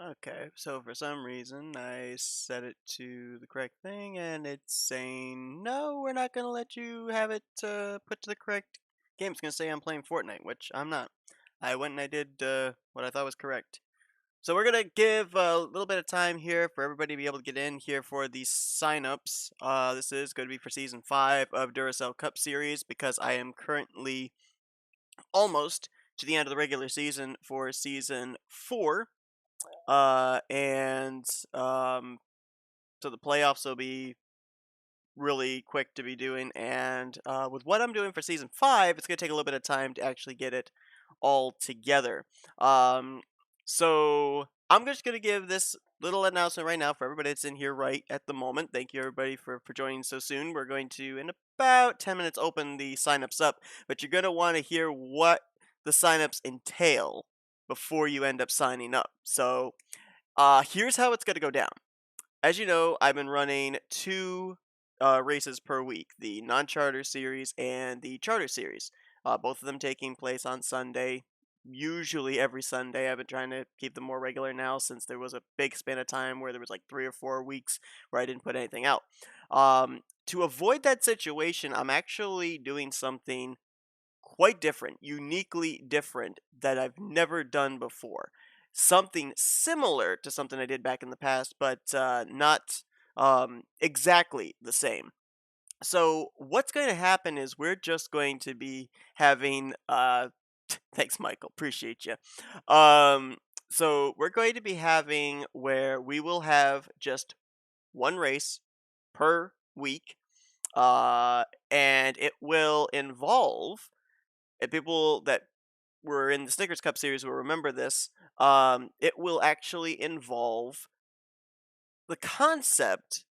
Okay, so for some reason I set it to the correct thing and it's saying, no, we're not going to let you have it put to the correct game. It's going to say I'm playing Fortnite, which I'm not. I went and I did what I thought was correct. So we're going to give a little bit of time here for everybody to be able to get in here for these signups. This is going to be for Season 5 of Duracell Cup Series because I am currently almost to the end of the regular season for Season 4. And so the playoffs will be really quick to be doing. And with what I'm doing for season 5, it's going to take a little bit of time to actually get it all together. Um, so I'm just going to give this little announcement right now for everybody that's in here right at the moment. Thank you, everybody, for joining so soon. We're going to, in about 10 minutes, open the signups up. But you're going to want to hear what the signups entail before you end up signing up. So here's how it's going to go down. As you know, I've been running two races per week, the non-charter series and the charter series. Both of them taking place on Sunday, usually every Sunday. I've been trying to keep them more regular now since there was a big span of time where there was like 3 or 4 weeks where I didn't put anything out. To avoid that situation, I'm actually doing something quite different, uniquely different that I've never done before. Something similar to something I did back in the past, but not exactly the same. So what's going to happen is we're just going to be having. Thanks, Michael. Appreciate you. So we're going to be having where we will have just one race per week, and it will involve and people that were in the Snickers Cup series will remember this. It will actually involve the concept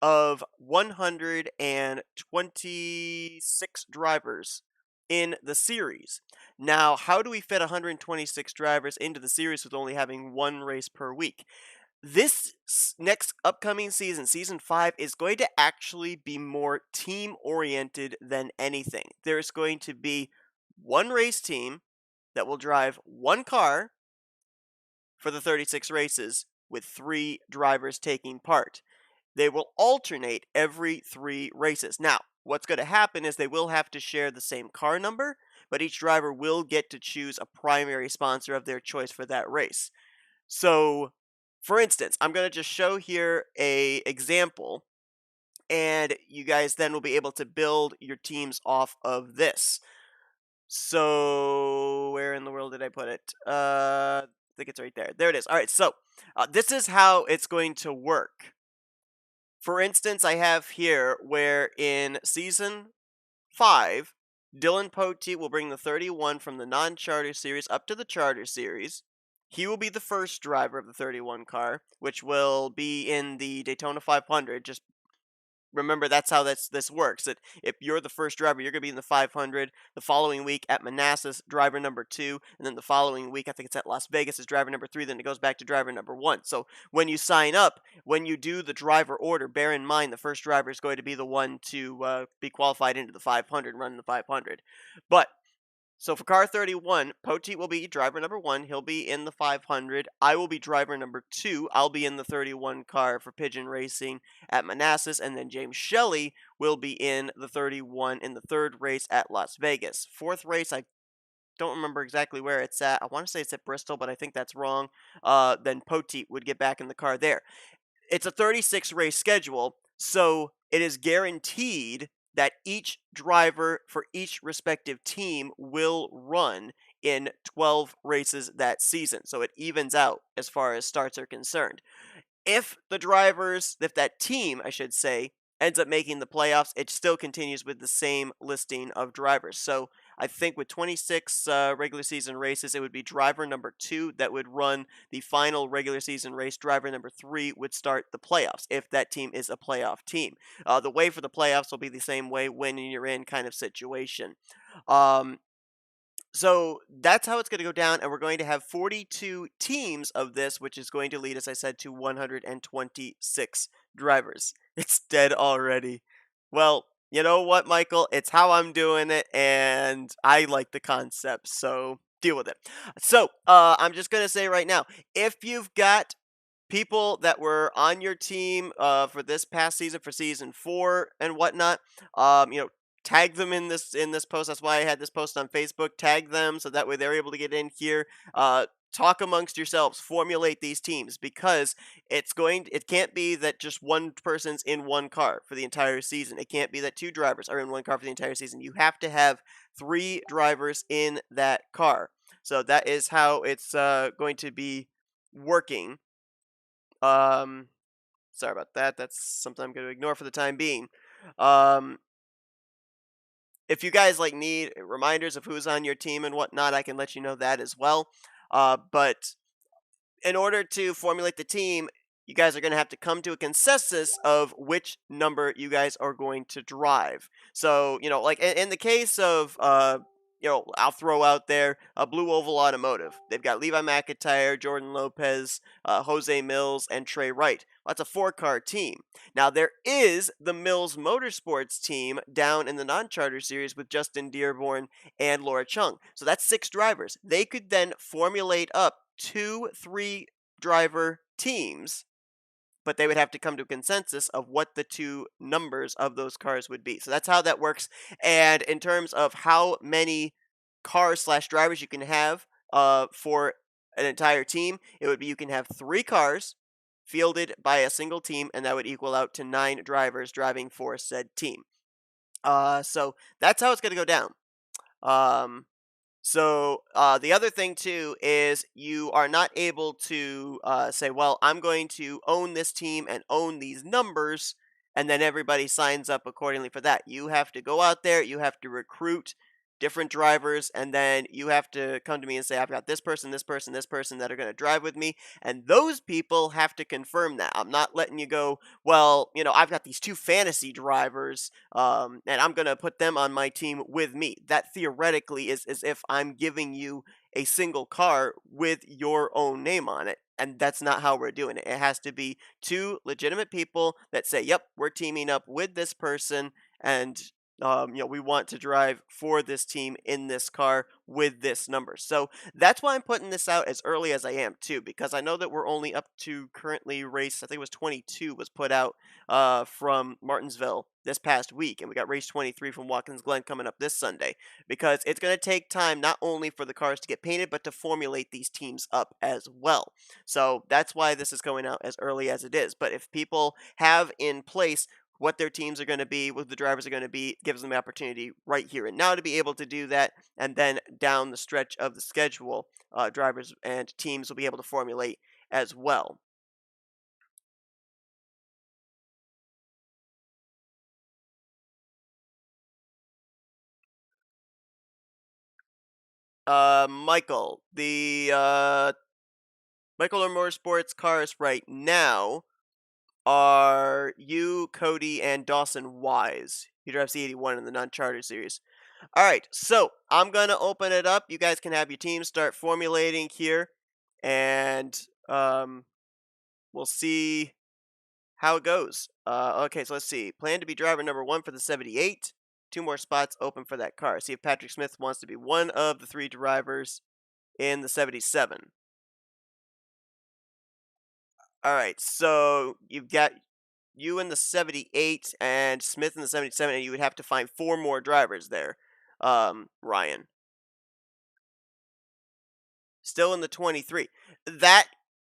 of 126 drivers in the series. Now, how do we fit 126 drivers into the series with only having one race per week? This next upcoming season, season 5, is going to actually be more team oriented than anything. There's going to be one race team that will drive one car for the 36 races with 3 drivers taking part. They will alternate every 3 races. Now, what's going to happen is they will have to share the same car number, but each driver will get to choose a primary sponsor of their choice for that race. So, for instance, I'm going to just show here a example, and you guys then will be able to build your teams off of this. So, where in the world did I put it? I think it's right there. There it is. All right, so this is how it's going to work. For instance, I have here where in season 5, Dylan Pote will bring the 31 from the non-charter series up to the charter series. He will be the first driver of the 31 car, which will be in the Daytona 500. Just remember that's how this works. That if you're the first driver, you're going to be in the 500. The following week at Manassas, driver number 2, and then the following week, I think it's at Las Vegas, is driver number 3. Then it goes back to driver number 1. So when you sign up, when you do the driver order, bear in mind the first driver is going to be the one to be qualified into the 500, running the 500. But so for car 31, Poteet will be driver number 1. He'll be in the 500. I will be driver number 2. I'll be in the 31 car for Pigeon Racing at Manassas. And then James Shelley will be in the 31 in the 3rd race at Las Vegas. 4th race, I don't remember exactly where it's at. I want to say it's at Bristol, but I think that's wrong. Then Poteet would get back in the car there. It's a 36 race schedule, so it is guaranteed that each driver for each respective team will run in 12 races that season. So it evens out as far as starts are concerned. If that team, I should say, ends up making the playoffs, it still continues with the same listing of drivers. So I think with 26 regular season races, it would be driver number 2 that would run the final regular season race. Driver number 3 would start the playoffs if that team is a playoff team. The way for the playoffs will be the same way when you're in kind of situation. Um, so that's how it's going to go down, and we're going to have 42 teams of this, which is going to lead, as I said, to 126 drivers. It's dead already. Well, you know what, Michael? It's how I'm doing it, and I like the concept, so Deal with it. So, I'm just gonna say right now, if you've got people that were on your team for this past season, for season 4 and whatnot, you know, tag them in this post. That's why I had this post on Facebook. Tag them so that way they're able to get in here. Talk amongst yourselves, formulate these teams, because it can't be that just one person's in one car for the entire season. It can't be that two drivers are in one car for the entire season. You have to have three drivers in that car. So that is how it's going to be working. um, Sorry about that. That's something I'm going to ignore for the time being. Um, if you guys like need reminders of who's on your team and whatnot, I can let you know that as well. But in order to formulate the team, you guys are going to have to come to a consensus of which number you guys are going to drive. So, like in the case of, I'll throw out there a Blue Oval Automotive. They've got Levi McIntyre, Jordan Lopez, Jose Mills, and Trey Wright. Well, that's a four-car team. Now, there is the Mills Motorsports team down in the non-charter series with Justin Dearborn and Laura Chung. So that's six drivers. They could then formulate up two three-driver teams, but they would have to come to a consensus of what the two numbers of those cars would be. So that's how that works. And in terms of how many cars slash drivers you can have for an entire team, it would be you can have three cars fielded by a single team, and that would equal out to nine drivers driving for said team. So that's how it's going to go down. The other thing too is you are not able to say, well, I'm going to own this team and own these numbers, and then everybody signs up accordingly for that. You have to go out there, you have to recruit different drivers, and then you have to come to me and say, I've got this person, this person, this person that are going to drive with me, and those people have to confirm that. I'm not letting you go, well, I've got these two fantasy drivers, and I'm going to put them on my team with me. That theoretically is as if I'm giving you a single car with your own name on it. And that's not how we're doing it. It has to be two legitimate people that say, yep, we're teaming up with this person, and we want to drive for this team in this car with this number. So that's why I'm putting this out as early as I am too, because I know that we're only up to currently race. I think it was 22 was put out from Martinsville this past week, and we got race 23 from Watkins Glen coming up this Sunday, because it's going to take time not only for the cars to get painted, but to formulate these teams up as well. So that's why this is going out as early as it is. But if people have in place what their teams are going to be, what the drivers are going to be, gives them the opportunity right here and now to be able to do that. And then down the stretch of the schedule, drivers and teams will be able to formulate as well. Michael, the Michael or Motorsports cars right now are you, Cody, and Dawson Wise. He drives the 81 in the non-charter series. All right, so I'm gonna open it up. You guys can have your team start formulating here, and we'll see how it goes. Okay, so let's see. Plan to be driver number 1 for the 78. Two more spots open for that car. See if Patrick Smith wants to be one of the three drivers in the 77. All right, so you've got you in the 78 and Smith in the 77, and you would have to find four more drivers there. Ryan. Still in the 23. That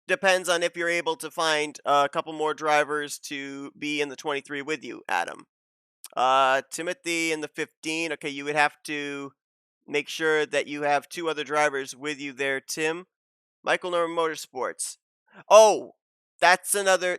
depends on if you're able to find a couple more drivers to be in the 23 with you, Adam. Timothy in the 15. Okay, you would have to make sure that you have two other drivers with you there, Tim. Michael Norman Motorsports. Oh, that's another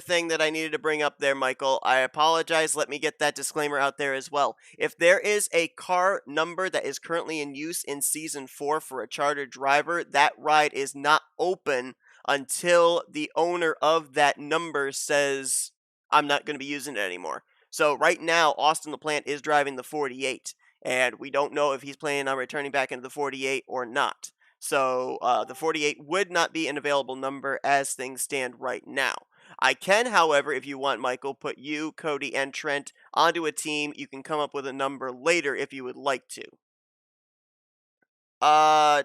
thing that I needed to bring up there, Michael. I apologize. Let me get that disclaimer out there as well. If there is a car number that is currently in use in season 4 for a charter driver, that ride is not open until the owner of that number says, I'm not going to be using it anymore. So right now, Austin LaPlante is driving the 48, and we don't know if he's planning on returning back into the 48 or not. So the 48 would not be an available number as things stand right now. I can, however, if you want, Michael, put you, Cody, and Trent onto a team. You can come up with a number later if you would like to. Uh,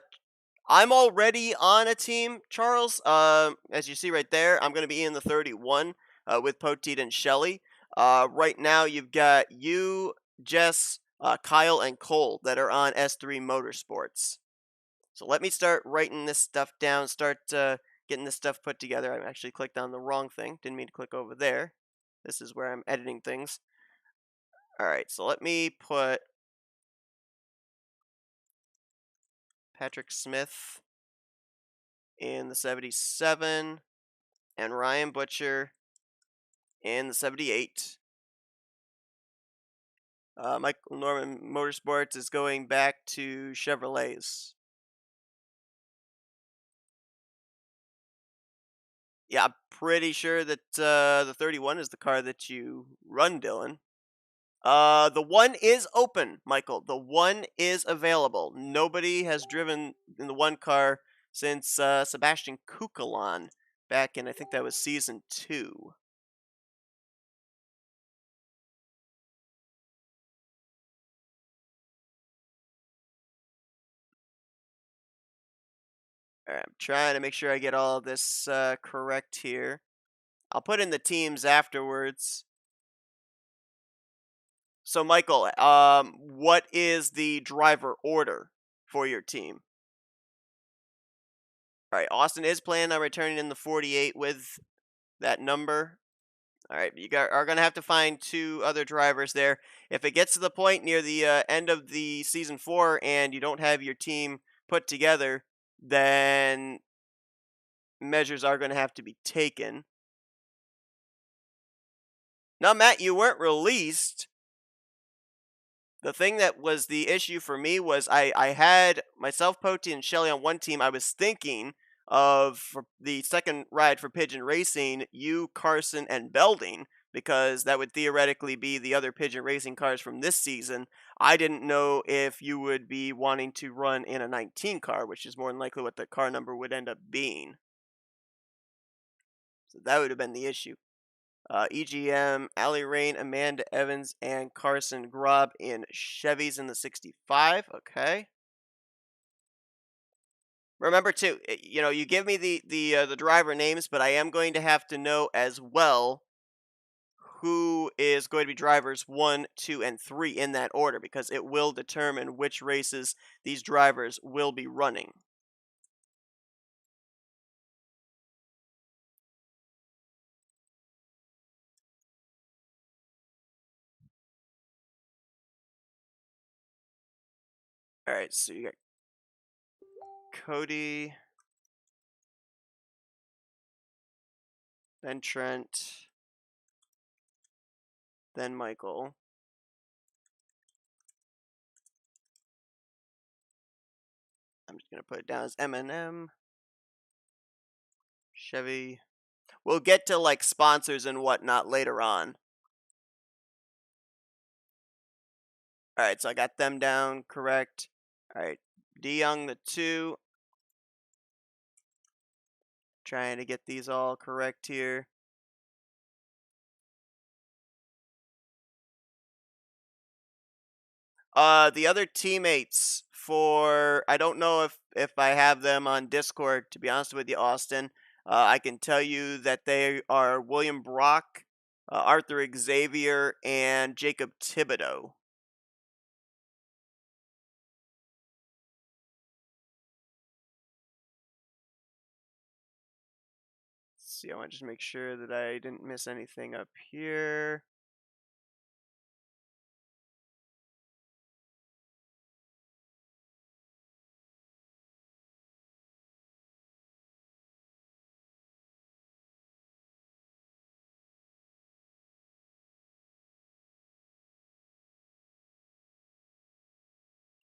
I'm already on a team, Charles. As you see right there, I'm going to be in the 31 with Poteet and Shelly. Right now, you've got you, Jess, Kyle, and Cole that are on S3 Motorsports. So let me start writing this stuff down, start getting this stuff put together. I actually clicked on the wrong thing. Didn't mean to click over there. This is where I'm editing things. All right, so let me put Patrick Smith in the 77 and Ryan Butcher in the 78. Michael Norman Motorsports is going back to Chevrolets. Yeah, I'm pretty sure that the 31 is the car that you run, Dylan. The one is open, Michael. The one is available. Nobody has driven in the one car since Sebastian Kukalon back in, I think that was season 2. All right, I'm trying to make sure I get all of this correct here. I'll put in the teams afterwards. So, Michael, what is the driver order for your team? All right, Austin is planning on returning in the 48 with that number. All right, are going to have to find 2 other drivers there. If it gets to the point near the end of the season 4 and you don't have your team put together, then measures are going to have to be taken. Now, Matt, you weren't released. The thing that was the issue for me was I had myself, Poti, and Shelly on one team. I was thinking of, for the second ride for Pigeon Racing, you, Carson, and Belding, because that would theoretically be the other Pigeon Racing cars from this season. I didn't know if you would be wanting to run in a 19 car, which is more than likely what the car number would end up being. So that would have been the issue. EGM, Allie Rain, Amanda Evans, and Carson Grob in Chevys in the 65. Okay. Remember too, you give me the driver names, but I am going to have to know as well who is going to be drivers 1, 2, and 3 in that order, because it will determine which races these drivers will be running. All right, so you got Cody, then Trent, then Michael. I'm just gonna put it down as M&M, Chevy. We'll get to like sponsors and whatnot later on. All right, so I got them down correct. All right, DeYoung the 2. Trying to get these all correct here. The other teammates for, I don't know if I have them on Discord, to be honest with you, Austin. I can tell you that they are William Brock, Arthur Xavier, and Jacob Thibodeau. Let's see, I want to just make sure that I didn't miss anything up here.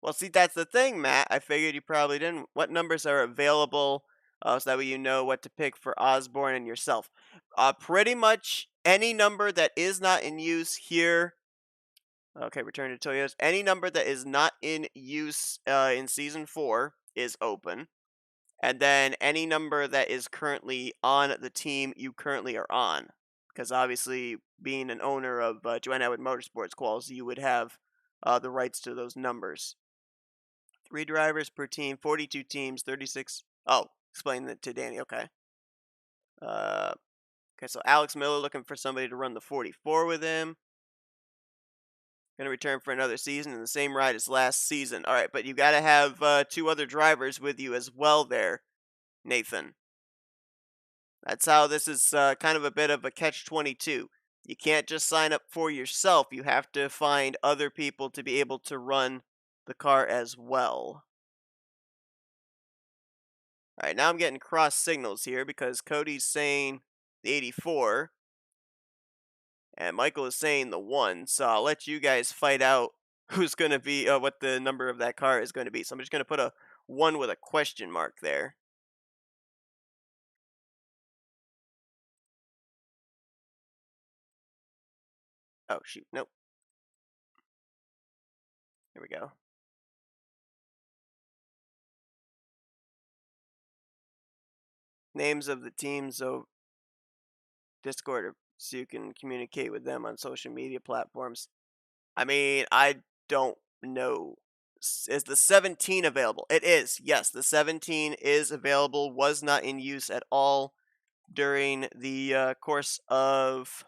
Well, see, that's the thing, Matt. I figured you probably didn't. What numbers are available so that way you know what to pick for Osborne and yourself? Pretty much any number that is not in use here. Okay, return to Toyos. Any number that is not in use in Season 4 is open. And then any number that is currently on the team you currently are on. Because obviously, being an owner of Joanne Edward Motorsports Quals, you would have the rights to those numbers. 3 drivers per team, 42 teams, 36. Oh, explain that to Danny. Okay. Okay, so Alex Miller looking for somebody to run the 44 with him. Going to return for another season in the same ride as last season. All right, but you got to have 2 other drivers with you as well there, Nathan. That's how this is kind of a bit of a catch-22. You can't just sign up for yourself. You have to find other people to be able to run the car as well. All right, now I'm getting cross signals here because Cody's saying the 84 and Michael is saying the 1. So I'll let you guys fight out who's going to be, what the number of that car is going to be. So I'm just going to put a 1 with a question mark there. Oh, shoot. Nope. Here we go. Names of the teams of Discord so you can communicate with them on social media platforms. I mean, I don't know. Is the 17 available? It is. Yes, the 17 is available. Was not in use at all during the course of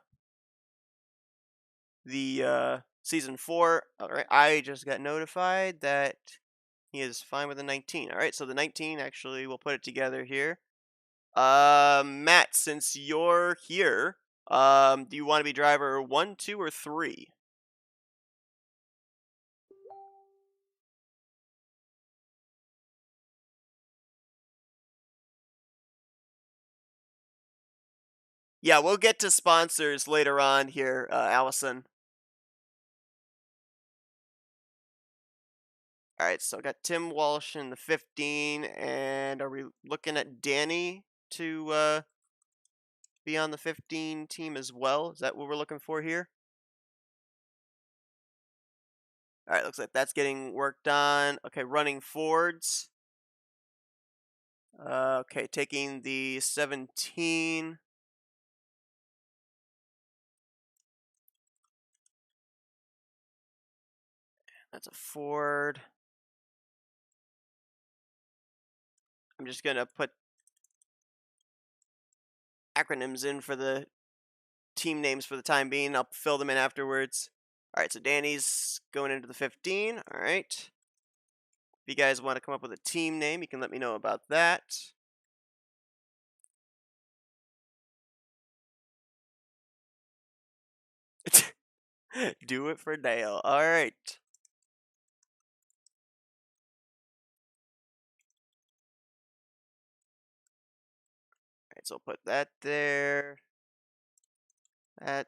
the season 4. All right, I just got notified that he is fine with the 19. All right, so the 19 actually, we'll put it together here. Matt, since you're here, do you want to be driver 1, 2, or 3? Yeah, we'll get to sponsors later on here, Allison. All right, so I got Tim Walsh in the 15, and are we looking at Danny to be on the 15 team as well? Is that what we're looking for here? All right, looks like that's getting worked on. Okay, running Fords. Okay, taking the 17. That's a Ford. I'm just going to put acronyms in for the team names for the time being. I'll fill them in afterwards. All right, so Danny's going into the 15. All right. If you guys want to come up with a team name, you can let me know about that. Do it for Dale. All right. All right, so I'll put that there. That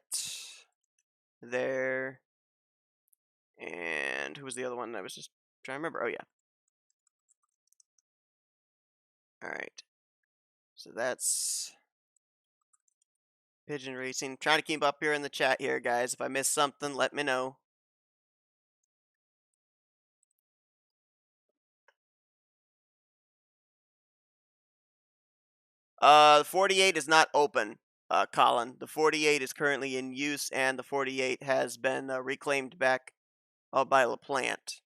there. And who was the other one I was just trying to remember? Oh, yeah. All right. So that's Pigeon Racing. Trying to keep up here in the chat here, guys. If I miss something, let me know. 48 is not open, Colin. The 48 is currently in use, and the 48 has been reclaimed back by LaPlante.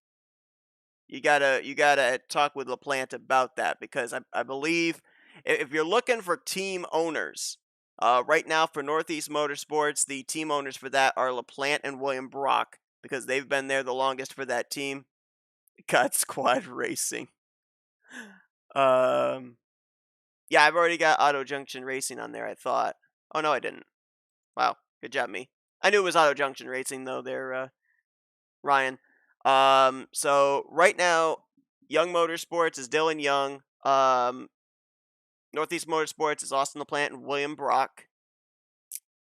You gotta talk with LaPlante about that because I believe if you're looking for team owners, right now for Northeast Motorsports, the team owners for that are LaPlante and William Brock because they've been there the longest for that team. God Squad Racing. Yeah, I've already got Auto Junction Racing on there, I thought. Oh, no, I didn't. Wow, good job, me. I knew it was Auto Junction Racing, though, there, Ryan. So right now, Young Motorsports is Dylan Young. Northeast Motorsports is Austin LaPlante and William Brock.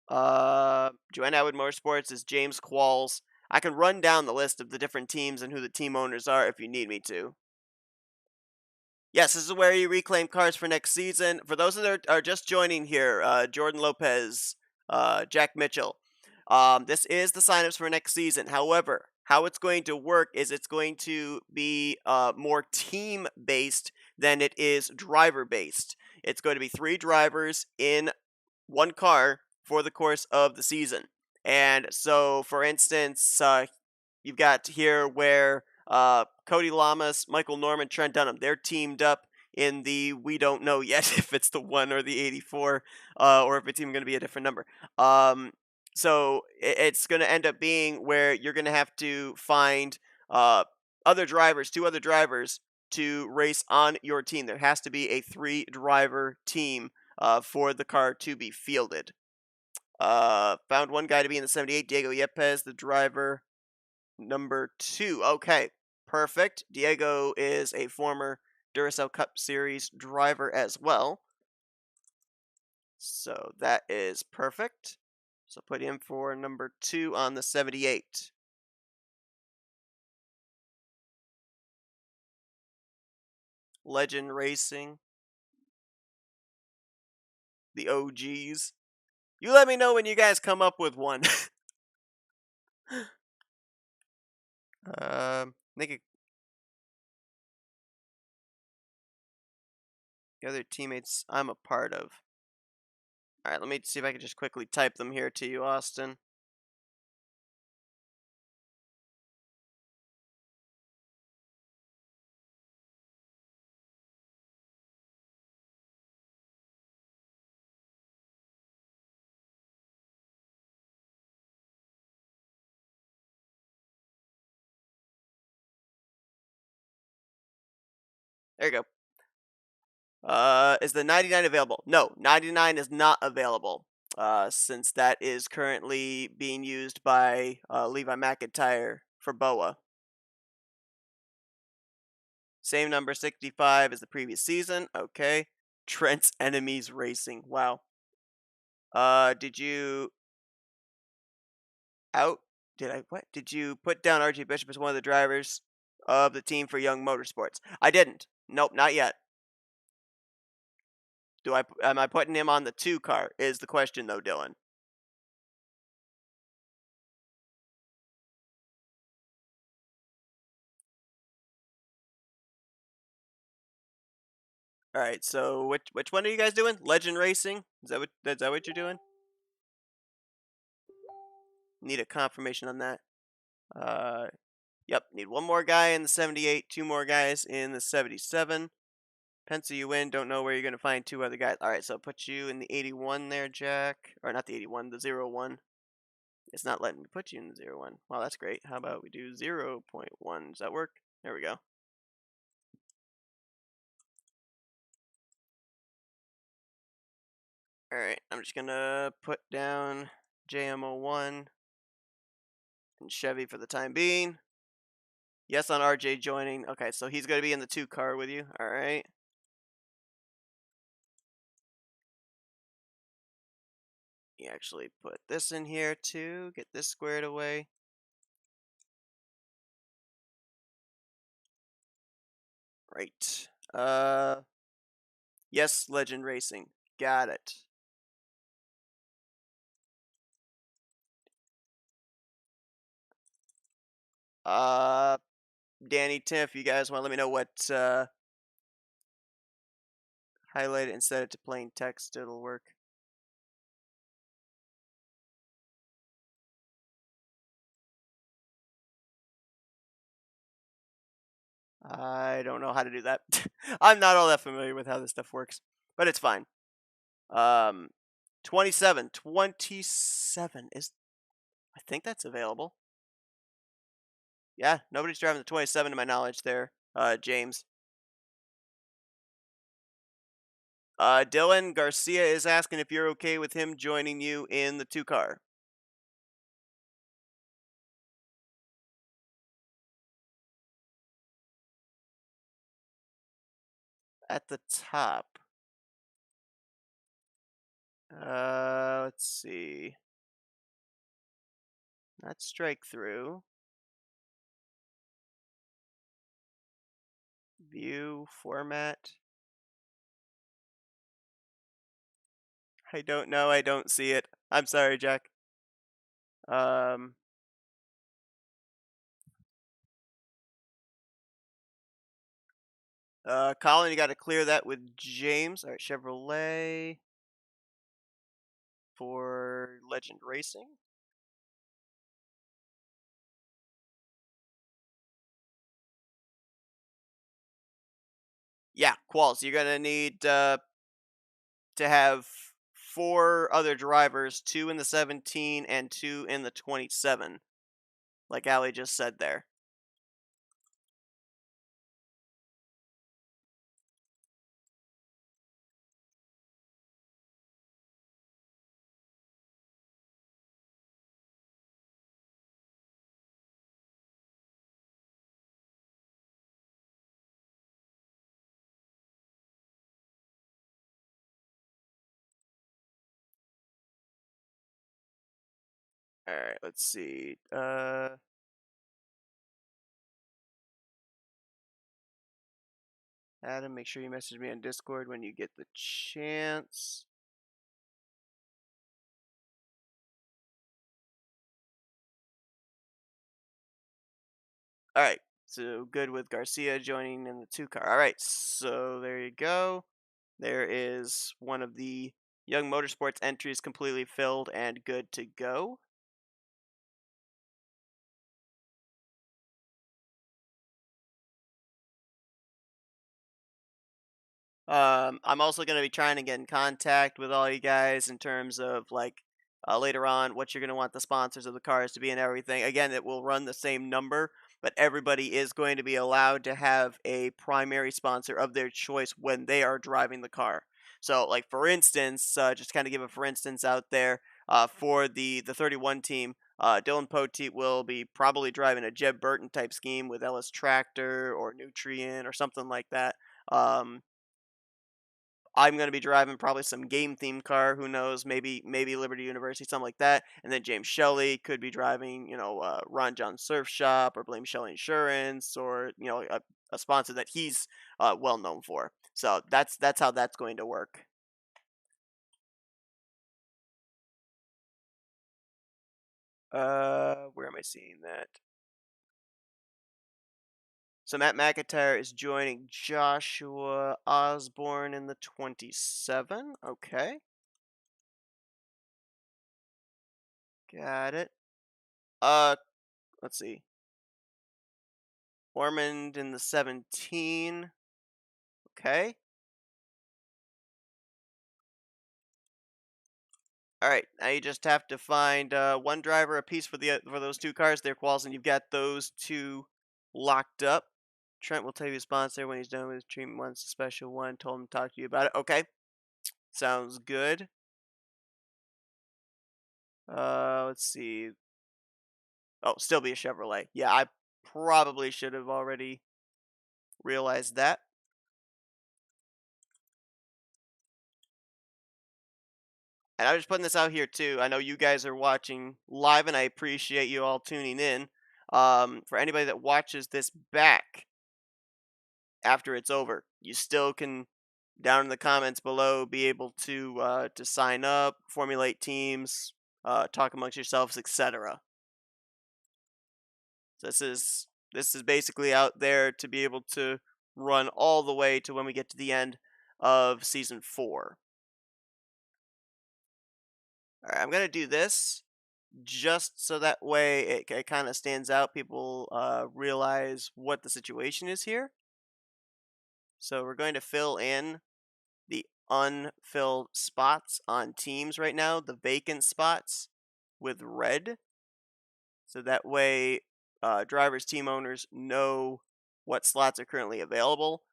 Joanne Atwood Motorsports is James Qualls. I can run down the list of the different teams and who the team owners are if you need me to. Yes, this is where you reclaim cars for next season. For those that are just joining here, Jordan Lopez, Jack Mitchell, this is the signups for next season. However, how it's going to work is it's going to be more team-based than it is driver-based. It's going to be 3 drivers in 1 car for the course of the season. And so, for instance, you've got here where Cody Lamas, Michael Norman, Trent Dunham. They're teamed up in the we don't know yet if it's the 1 or the 84, or if it's even going to be a different number. So it's going to end up being where you're going to have to find other drivers, two other drivers, to race on your team. There has to be a 3-driver team for the car to be fielded. Found one guy to be in the 78, Diego Yepes, the driver number 2. Okay, perfect. Diego is a former Duracell Cup Series driver as well. So that is perfect. So put him for number 2 on the 78. Legend Racing, the OGs. You let me know when you guys come up with one. I think the other teammates I'm a part of. Alright, let me see if I can just quickly type them here to you, Austin. There you go. Is the 99 available? No, 99 is not available. Since that is currently being used by Levi McIntyre for BOA. Same number 65 as the previous season. Okay. Trent's Enemies Racing. Wow. Did you out? Did I what? Did you put down RJ Bishop as one of the drivers of the team for Young Motorsports? I didn't. Nope, not yet. Am I putting him on the 2 car? Is the question though, Dylan. All right. So which one are you guys doing? Legend Racing? Is that what you're doing? Need a confirmation on that. Yep. Need one more guy in the 78, 2 more guys in the 77. Pencil you in. Don't know where you're gonna find 2 other guys. All right. So put you in the 81 there, Jack. Or not the 81, the 01. It's not letting me put you in the 01. Wow, that's great. How about we do 0.1? Does that work? There we go. Alright, I'm just gonna put down JMO1 and Chevy for the time being. Yes on RJ joining. Okay, so he's gonna be in the 2 car with you. Alright. You actually put this in here too. Get this squared away. Right. Yes, Legend Racing. Got it. Danny, Tim, if you guys want to let me know what, highlight it and set it to plain text, it'll work. I don't know how to do that. I'm not all that familiar with how this stuff works, but it's fine. 27 is, I think that's available. Yeah, nobody's driving the 27 to my knowledge there, James. Dylan Garcia is asking if you're okay with him joining you in the 2 car. At the top. Let's see. Not strike through. View, format. I don't know, I don't see it. I'm sorry, Jack. Colin, you got to clear that with James. All right, Chevrolet for Legend Racing. Yeah, quals. You're gonna need to have four other drivers, two in the 17 and two in the 27, like Ali just said there. All right, let's see. Adam, make sure you message me on Discord when you get the chance. All right, so good with Garcia joining in the 2 car. All right, so there you go. There is one of the Young Motorsports entries completely filled and good to go. I'm also going to be trying to get in contact with all you guys in terms of like later on what you're going to want the sponsors of the cars to be and everything. Again, it will run the same number, but everybody is going to be allowed to have a primary sponsor of their choice when they are driving the car. So, like for instance, just kind of give a for instance out there for the 31 team. Dylan Poteet will be probably driving a Jeb Burton type scheme with Ellis Tractor or Nutrient or something like that. I'm gonna be driving probably some game themed car. Who knows? Maybe Liberty University, something like that. And then James Shelley could be driving, Ron John Surf Shop or Blame Shelley Insurance, or a sponsor that he's well known for. So that's how that's going to work. Where am I seeing that? So Matt McIntyre is joining Joshua Osborne in the 27. Okay, got it. Uh, let's see. Ormond in the 17. Okay. All right. Now you just have to find one driver apiece for those 2 cars. Their quals, and you've got those two locked up. Trent will tell you his sponsor when he's done with his treatment. Once a special one. Told him to talk to you about it. Okay. Sounds good. Let's see. Oh, still be a Chevrolet. Yeah, I probably should have already realized that. And I'm just putting this out here too. I know you guys are watching live, and I appreciate you all tuning in. For anybody that watches this back after it's over, you still can down in the comments below be able to sign up, formulate teams, talk amongst yourselves, etc. So this is basically out there to be able to run all the way to when we get to the end of season 4. All right, I'm gonna do this just so that way it kind of stands out. People realize what the situation is here. So we're going to fill in the unfilled spots on teams right now, the vacant spots with red. So that way drivers, team owners know what slots are currently available.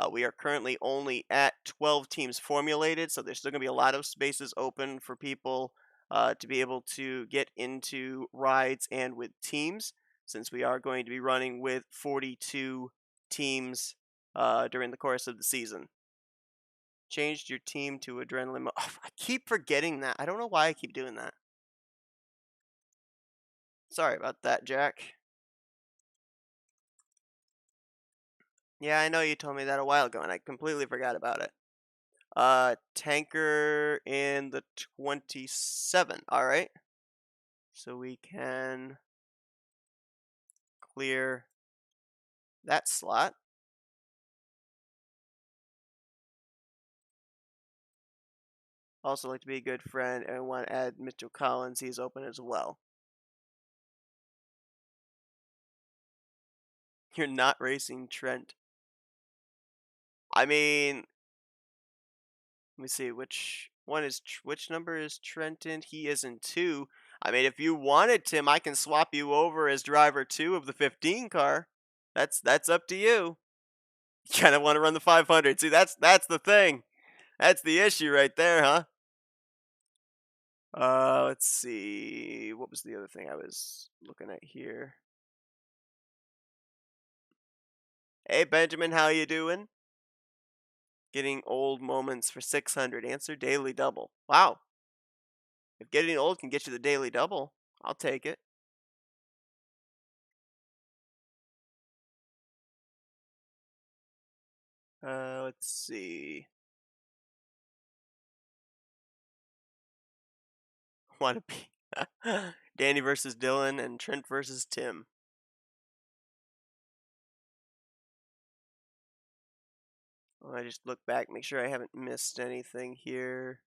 We are currently only at 12 teams formulated, so there's still going to be a lot of spaces open for people to be able to get into rides and with teams, since we are going to be running with 42 teams during the course of the season. Changed your team to adrenaline mode. Oh, I keep forgetting that. I don't know why I keep doing that. Sorry about that, Jack. Yeah, I know you told me that a while ago, and I completely forgot about it. Tanker in the 27. All right. So we can clear that slot. Also like to be a good friend and want to add Mr. Collins. He's open as well. You're not racing Trent. I mean, let me see which number is Trenton? He is in 2. I mean, if you wanted Tim, I can swap you over as driver 2 of the 15 car. That's up to you. You kind of want to run the 500. See, that's the thing. That's the issue right there, huh? Let's see. What was the other thing I was looking at here? Hey Benjamin, how you doing? Getting old moments for 600. Answer daily double. Wow. If getting old can get you the daily double, I'll take it. Let's see. Want to be Danny versus Dylan and Trent versus Tim. Well, I just look back, make sure I haven't missed anything here.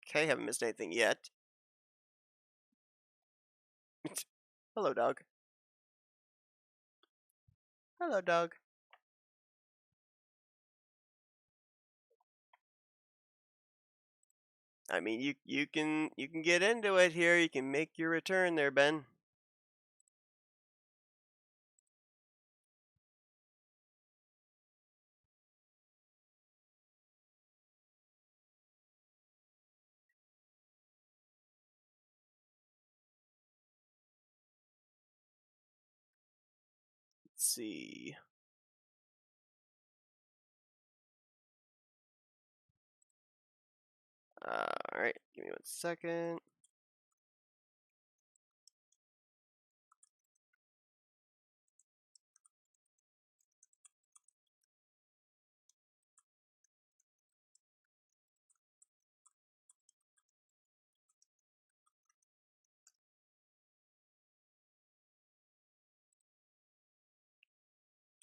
Okay, haven't missed anything yet. Hello, dog. Hello, dog. I mean, you can get into it here. You can make your return there, Ben. Let's see. All right, give me 1 second.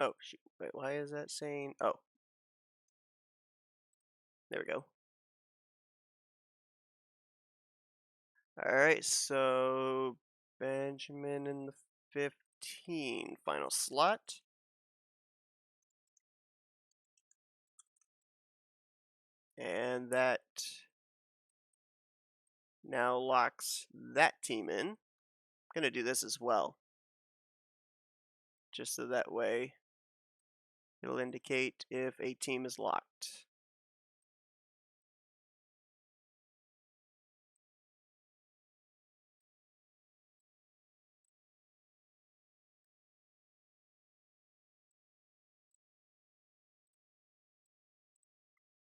Oh shoot! Wait, why is that saying? Oh, there we go. All right, so Benjamin in the 15 final slot. And that now locks that team in. I'm going to do this as well. Just so that way it'll indicate if a team is locked.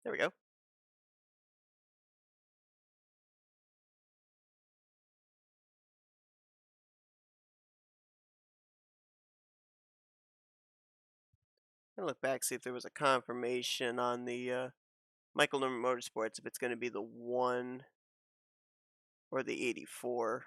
There we go. I'm going to look back, see if there was a confirmation on the Michael Norman Motorsports, if it's going to be the 1 or the 84.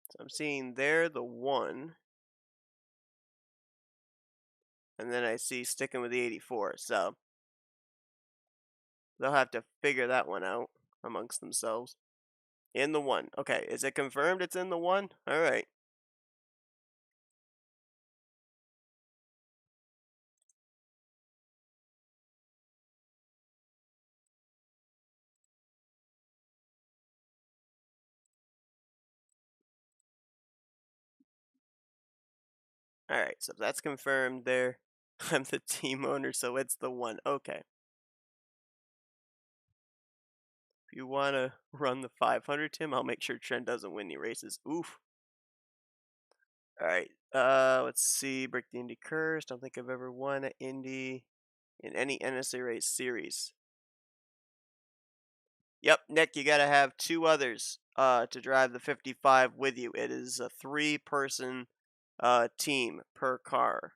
So I'm seeing there the 1. And then I see sticking with the 84. So they'll have to figure that one out amongst themselves. In the 1. Okay, is it confirmed it's in the 1? All right. All right, so if that's confirmed there, I'm the team owner, so it's the 1. Okay. If you want to run the 500, Tim, I'll make sure Trent doesn't win any races. Oof. All right. Let's see. Break the Indy curse. Don't think I've ever won an Indy in any NSCRA series. Yep, Nick, you got to have 2 others to drive the 55 with you. It is a 3-person team per car.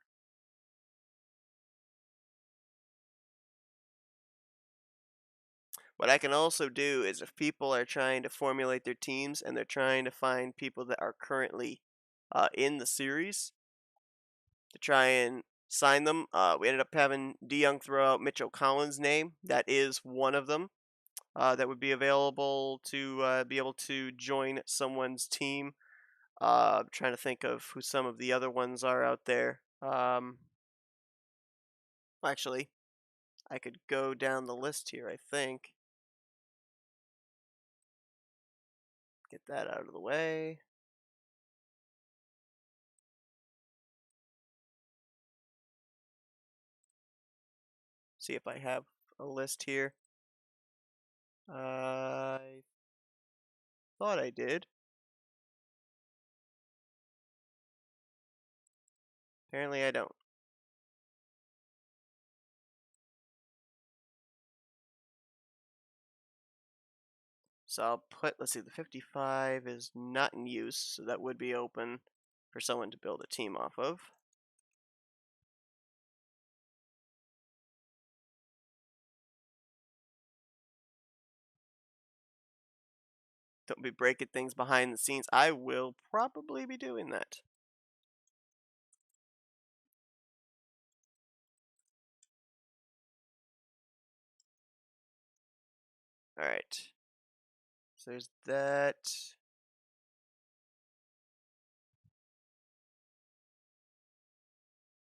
What I can also do is if people are trying to formulate their teams and they're trying to find people that are currently in the series to try and sign them, we ended up having DeYoung throw out Mitchell Collins' name. That is one of them that would be available to be able to join someone's team. I'm trying to think of who some of the other ones are out there. Actually, I could go down the list here, I think. Get that out of the way. See if I have a list here. I thought I did. Apparently I don't. So I'll put, let's see, the 55 is not in use, so that would be open for someone to build a team off of. Don't be breaking things behind the scenes. I will probably be doing that. Alright. So there's that.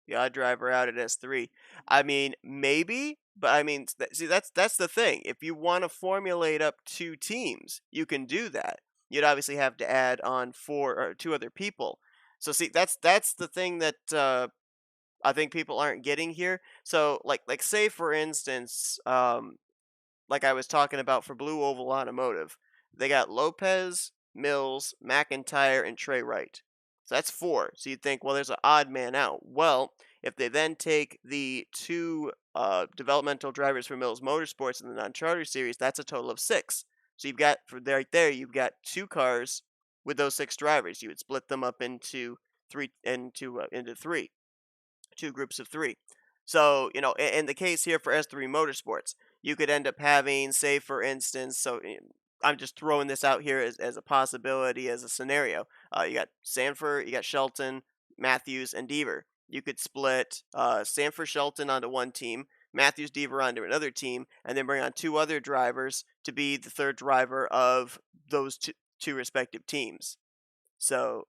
The odd driver out at S3. I mean, maybe, but I mean, see, that's the thing. If you want to formulate up two teams, you can do that. You'd obviously have to add on four or two other people. So see, that's the thing that I think people aren't getting here. So like say for instance, like I was talking about for Blue Oval Automotive, they got Lopez, Mills, McIntyre, and Trey Wright. So that's four. So you'd think, well, there's an odd man out. Well, if they then take the two developmental drivers for Mills Motorsports in the non-charter series, that's a total of six. So you've got for right there, you've got two cars with those six drivers. You would split them up into three, two groups of three. So, in the case here for S3 Motorsports, you could end up having, say, for instance, I'm just throwing this out here as a possibility, as a scenario. You got Sanford, you got Shelton, Matthews, and Deaver. You could split Sanford Shelton onto one team, Matthews Deaver onto another team, and then bring on two other drivers to be the third driver of those two respective teams. So,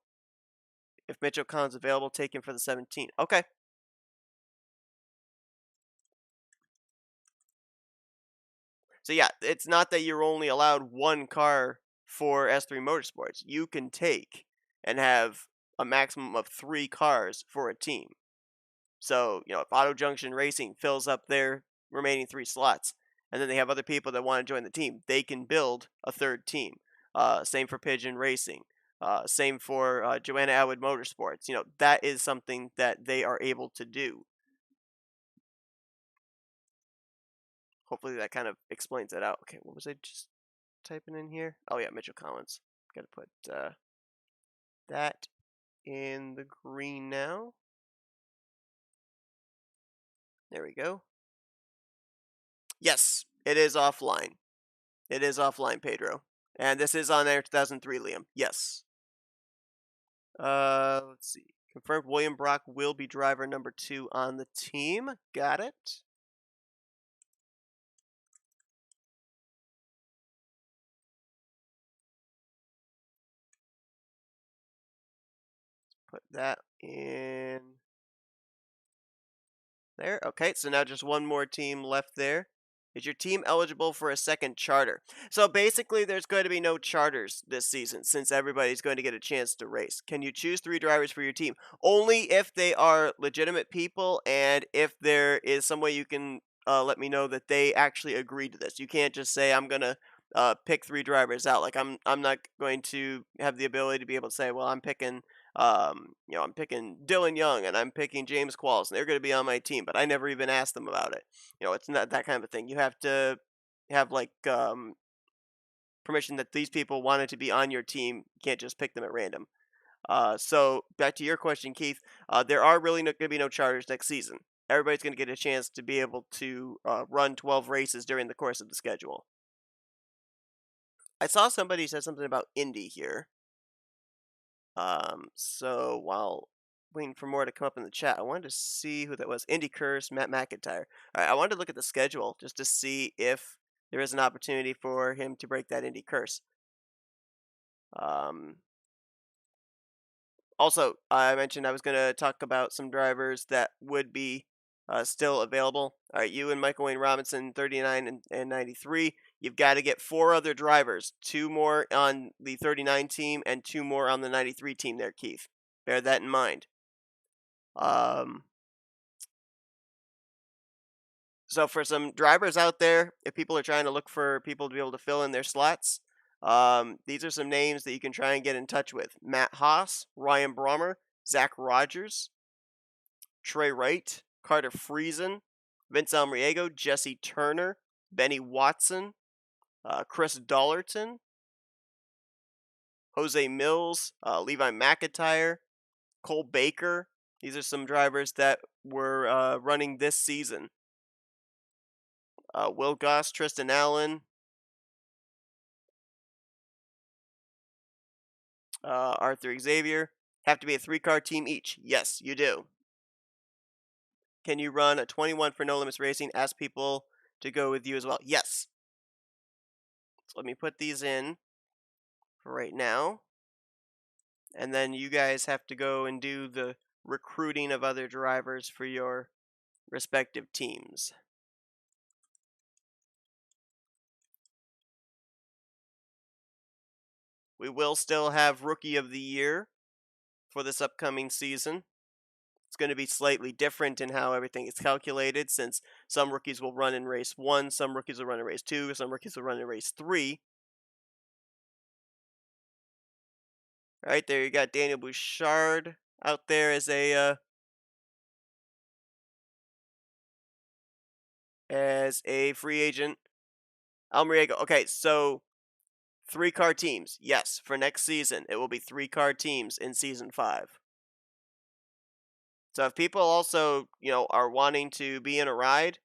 if Mitchell Collins available, take him for the 17. Okay. So yeah, it's not that you're only allowed one car for S3 Motorsports. You can take and have a maximum of three cars for a team. So, if Auto Junction Racing fills up their remaining three slots, and then they have other people that want to join the team, they can build a third team. Same for Pigeon Racing. Same for Joanna Atwood Motorsports. That is something that they are able to do. Hopefully that kind of explains it out. Okay, what was I just typing in here? Oh yeah, Mitchell Collins. Got to put that in the green now. There we go. Yes, it is offline. It is offline, Pedro. And this is on there 2003, Liam. Yes. Let's see. Confirmed William Brock will be driver number 2 on the team. Got it. Put that in there. Okay, so now just one more team left there. Is your team eligible for a second charter? So basically, there's going to be no charters this season since everybody's going to get a chance to race. Can you choose 3 drivers for your team? Only if they are legitimate people and if there is some way you can let me know that they actually agreed to this. You can't just say, I'm going to pick 3 drivers out. Like, I'm not going to have the ability to be able to say, well, I'm picking I'm picking Dylan Young and I'm picking James Qualls, and they're going to be on my team, but I never even asked them about it. It's not that kind of a thing. You have to have like permission that these people wanted to be on your team. You can't just pick them at random. So back to your question, Keith. There are really going to be no charters next season. Everybody's going to get a chance to be able to run 12 races during the course of the schedule. I saw somebody said something about Indy here. So while waiting for more to come up in the chat, I wanted to see who that was. Indy Curse, Matt McIntyre. All right, I wanted to look at the schedule just to see if there is an opportunity for him to break that Indy Curse. Um, Also, I mentioned I was going to talk about some drivers that would be still available. All right, you and Michael Wayne Robinson, 39 and 93. You've got to get 4 other drivers, 2 more on the 39 team and 2 more on the 93 team there, Keith. Bear that in mind. Um, so for some drivers out there, if people are trying to look for people to be able to fill in their slots, these are some names that you can try and get in touch with. Matt Haas, Ryan Brommer, Zach Rogers, Trey Wright, Carter Friesen, Vince Almriego, Jesse Turner, Benny Watson, Chris Dollerton, Jose Mills, Levi McIntyre, Cole Baker. These are some drivers that were running this season. Will Goss, Tristan Allen, Arthur Xavier. Have to be a 3-car team each. Yes, you do. Can you run a 21 for No Limits Racing? Ask people to go with you as well. Yes. So let me put these in for right now. And then you guys have to go and do the recruiting of other drivers for your respective teams. We will still have Rookie of the Year for this upcoming season. It's going to be slightly different in how everything is calculated, since some rookies will run in race 1, some rookies will run in race 2, some rookies will run in race 3. All right, there you got Daniel Bouchard out there as a free agent. Almriego. Okay, so 3-car teams. Yes, for next season, it will be 3-car teams in season 5. So if people also, are wanting to be in a ride,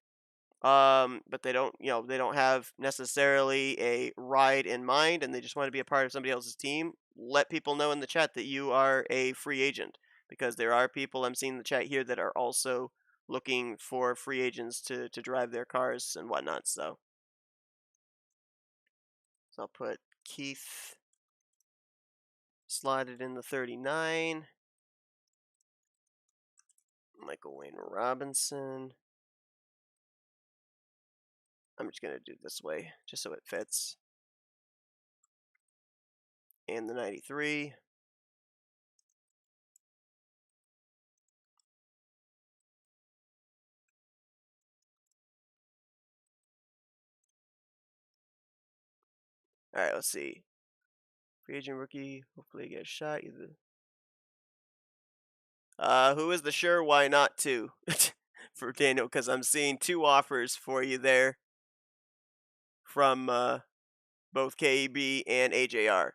but they don't have necessarily a ride in mind and they just want to be a part of somebody else's team, let people know in the chat that you are a free agent, because there are people I'm seeing in the chat here that are also looking for free agents to drive their cars and whatnot. So I'll put Keith slotted in the 39. Michael Wayne Robinson. I'm just going to do it this way, just so it fits. And the 93. All right, let's see. Free agent rookie. Hopefully get a shot. Who is the sure why not to for Daniel? Because I'm seeing 2 offers for you there from both KEB and AJR.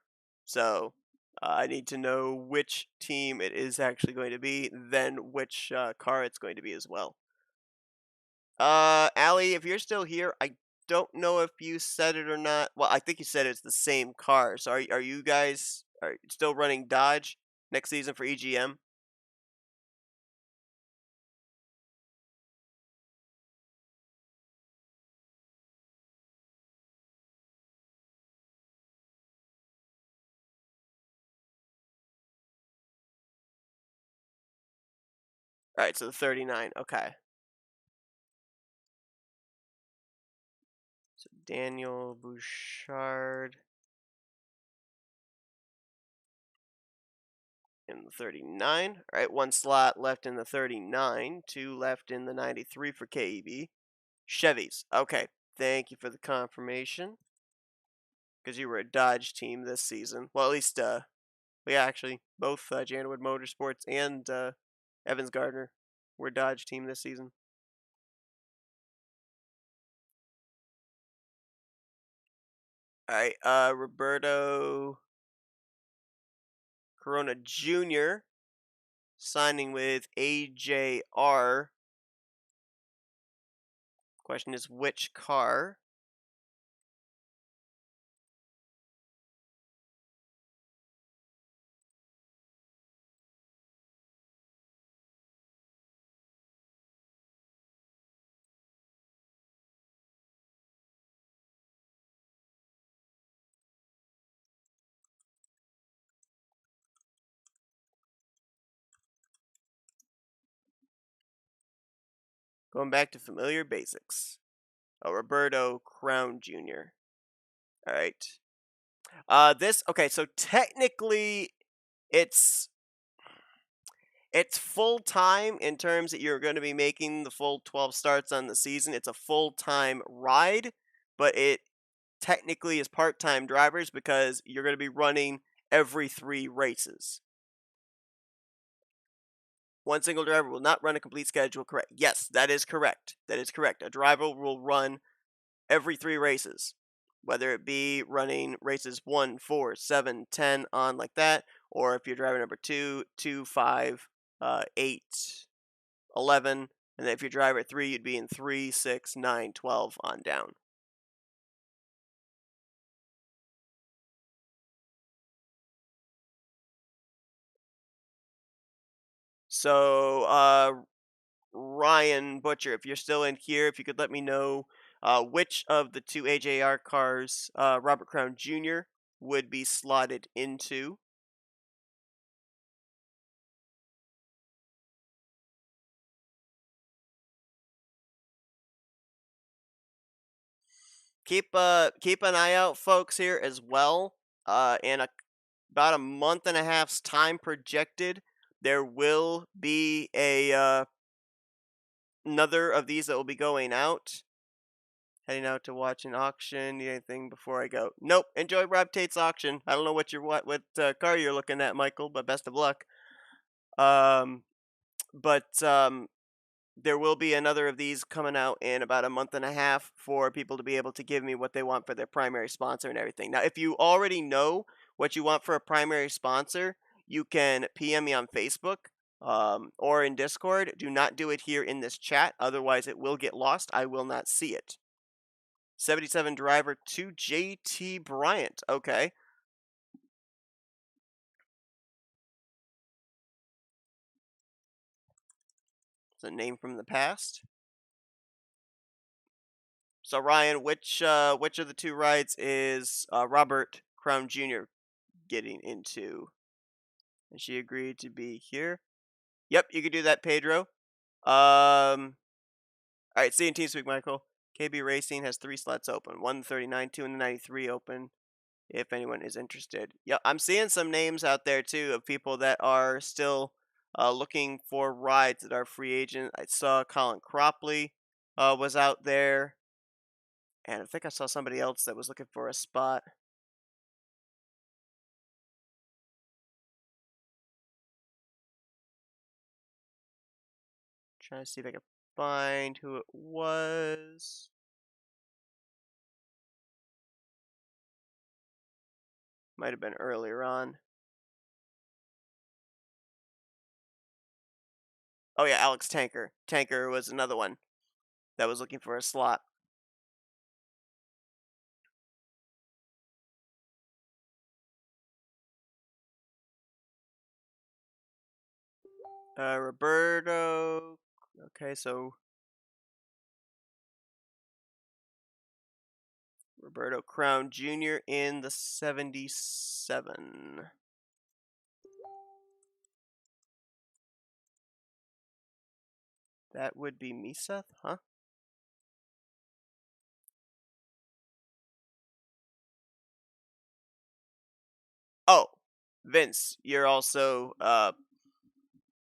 So I need to know which team it is actually going to be, then which car it's going to be as well. Allie, if you're still here, I don't know if you said it or not. Well, I think you said it's the same car. So are you guys still running Dodge next season for EGM? All right, so the 39. Okay. So Daniel Bouchard in the 39. All right, 1 slot left in the 39, 2 left in the 93 for KEB. Chevys. Okay, thank you for the confirmation. Because you were a Dodge team this season. Well, at least, yeah, actually, both Janwood Motorsports and Evans Gardner were Dodge team this season. All right, Roberto Corona Jr. signing with AJR. Question is which car? Going back to familiar basics. Roberto Corona Jr. All right. Okay, so technically it's full time in terms that you're going to be making the full 12 starts on the season. It's a full time ride, but it technically is part time drivers because you're going to be running every 3 races. One single driver will not run a complete schedule, correct? Yes, that is correct. That is correct. A driver will run every 3 races, whether it be running races 1, 4, 7, 10 on like that, or if you're driver number 2, 2, 5, 8, 11, and then if you're driver 3, you'd be in 3, 6, 9, 12 on down. So, Ryan Butcher, if you're still in here, if you could let me know which of the 2 AJR cars Robert Crown Jr. would be slotted into. Keep an eye out, folks, here as well. In about a month and a half's time projected, there will be another of these that will be going out. Heading out to watch an auction. Need anything before I go? Nope. Enjoy Rob Tate's auction. I don't know what car you're looking at, Michael, but best of luck. But there will be another of these coming out in about a month and a half for people to be able to give me what they want for their primary sponsor and everything. Now, if you already know what you want for a primary sponsor, you can PM me on Facebook or in Discord. Do not do it here in this chat, otherwise it will get lost. I will not see it. 77 driver to JT Bryant. Okay. It's a name from the past. So Ryan, which of the 2 rides is Robert Crown Jr. getting into? And she agreed to be here. Yep, you can do that, Pedro. All right, see you in TeamSpeak, Michael. KB Racing has 3 slots open. 1 in the 39, 2 in the 93 open. If anyone is interested. Yeah, I'm seeing some names out there too of people that are still looking for rides that are free agent. I saw Colin Cropley was out there, and I think I saw somebody else that was looking for a spot. Trying to see if I can find who it was. Might have been earlier on. Oh yeah, Alex Tanker. Tanker was another one that was looking for a slot. Roberto. Okay, so Roberto Crown Jr. in the 77. That would be me, Seth, huh? Oh, Vince, you're also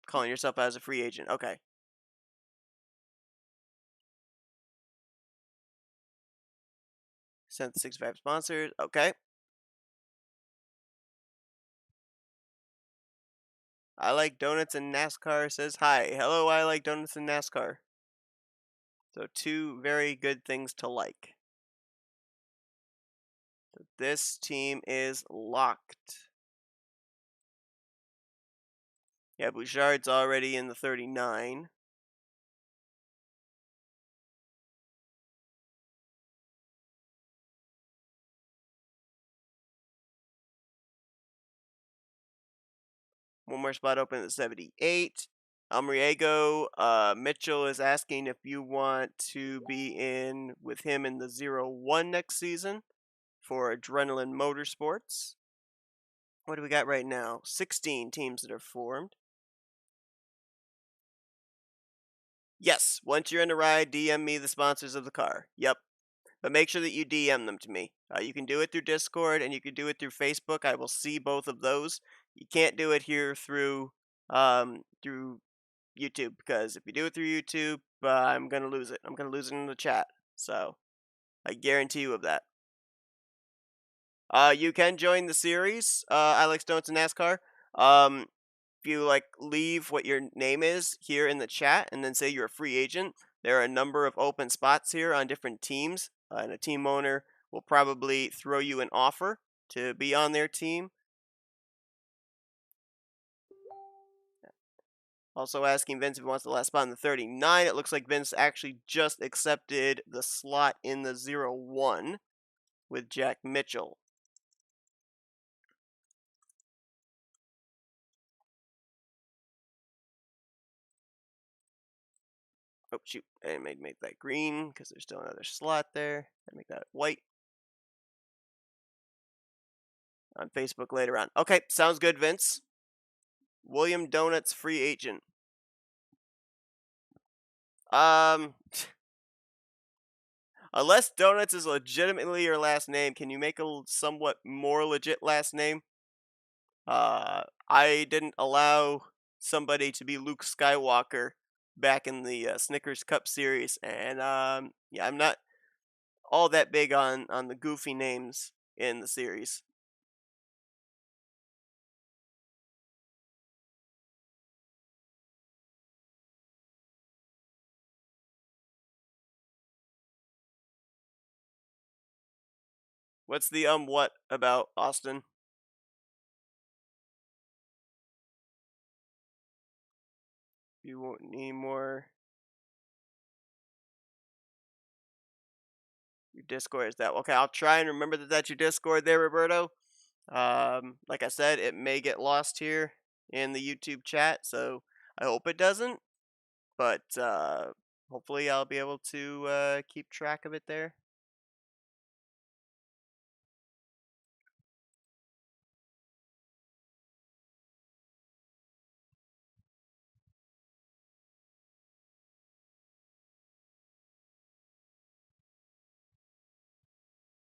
calling yourself as a free agent. Okay. Sent 65 sponsors. Okay. I like donuts and NASCAR says hi. Hello, I like donuts and NASCAR. So 2 very good things to like. So this team is locked. Yeah, Bouchard's already in the 39. One more spot open at 78. Almriego, Mitchell is asking if you want to be in with him in the 0-1 next season for Adrenaline Motorsports. What do we got right now? 16 teams that are formed. Yes, once you're in the ride, DM me the sponsors of the car. Yep. But make sure that you DM them to me. You can do it through Discord and you can do it through Facebook. I will see both of those. You can't do it here through YouTube, because if you do it through YouTube, I'm gonna lose it. I'm gonna lose it in the chat. So I guarantee you of that. You can join the series. I like Stones and NASCAR. Um, if you like leave what your name is here in the chat and then say you're a free agent, there are a number of open spots here on different teams, and a team owner will probably throw you an offer to be on their team. Also asking Vince if he wants the last spot in the 39. It looks like Vince actually just accepted the slot in the 01 with Jack Mitchell. Oh, shoot. I didn't make that green because there's still another slot there. I make that white on Facebook later on. Okay, sounds good, Vince. William Donuts free agent. Um, unless Donuts is legitimately your last name, can you make a somewhat more legit last name? I didn't allow somebody to be Luke Skywalker back in the Snickers Cup series, and yeah, I'm not all that big on the goofy names in the series. What's the what about Austin? You won't need more. Your Discord is that okay? I'll try and remember that that's your Discord there, Roberto. Like I said, it may get lost here in the YouTube chat, so I hope it doesn't. But hopefully, I'll be able to keep track of it there.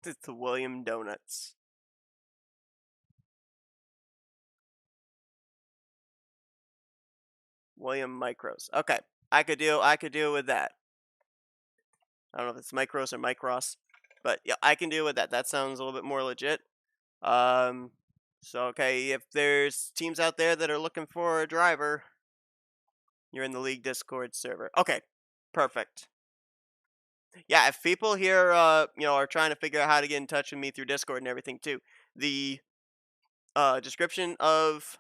It's the William Donuts. William Micros. Okay, I could deal with that. I don't know if it's Micros or Micros, but yeah, I can deal with that. That sounds a little bit more legit. Um, so okay, if there's teams out there that are looking for a driver, you're in the league Discord server. Okay, perfect. Yeah, if people here, are trying to figure out how to get in touch with me through Discord and everything too, the description of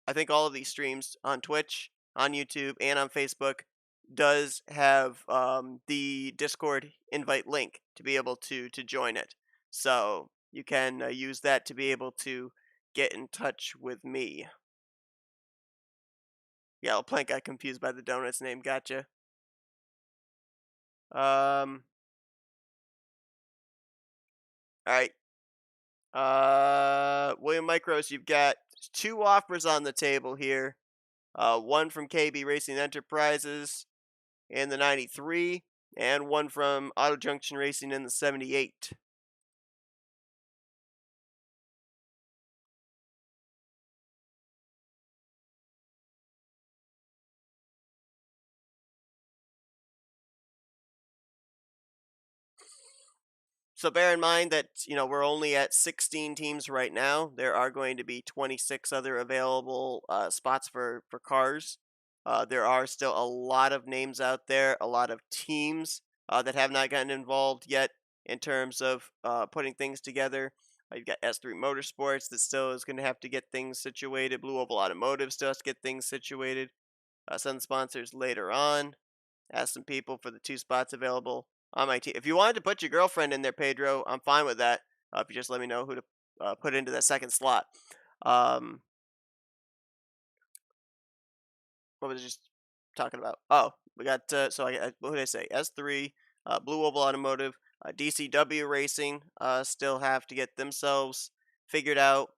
I think all of these streams on Twitch, on YouTube, and on Facebook does have the Discord invite link to be able to join it. So you can use that to be able to get in touch with me. Yeah, Plank got confused by the donut's name. Gotcha. All right. William Micros, you've got two offers on the table here. One from KB Racing Enterprises in the 93, and one from Auto Junction Racing in the 78. So bear in mind that we're only at 16 teams right now. There are going to be 26 other available spots for cars. There are still a lot of names out there, a lot of teams that have not gotten involved yet in terms of putting things together. You've got S3 Motorsports that still is going to have to get things situated. Blue Oval Automotive still has to get things situated. Some sponsors later on. Ask some people for the two spots available on my team. If you wanted to put your girlfriend in there, Pedro, I'm fine with that. If you just let me know who to put into that second slot. Um, what was I just talking about? Oh, we got what did I say? S3, Blue Oval Automotive, DCW Racing. Still have to get themselves figured out.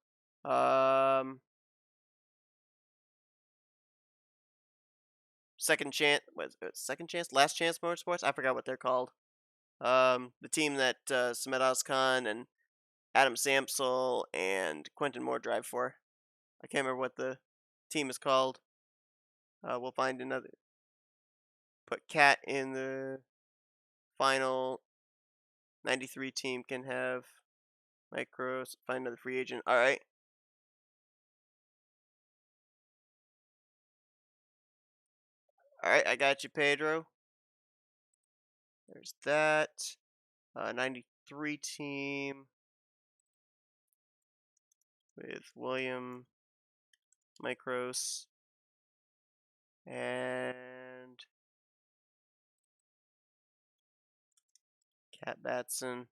Second Chance, Second Chance, Last Chance Motorsports. I forgot what they're called. The team that Samet Ozkan and Adam Samsel and Quentin Moore drive for. I can't remember what the team is called. We'll find another. Put Cat in the final. 93 team can have micros. Find another free agent. All right. All right, I got you, Pedro. There's that. 93 team with William Micros and Cat Batson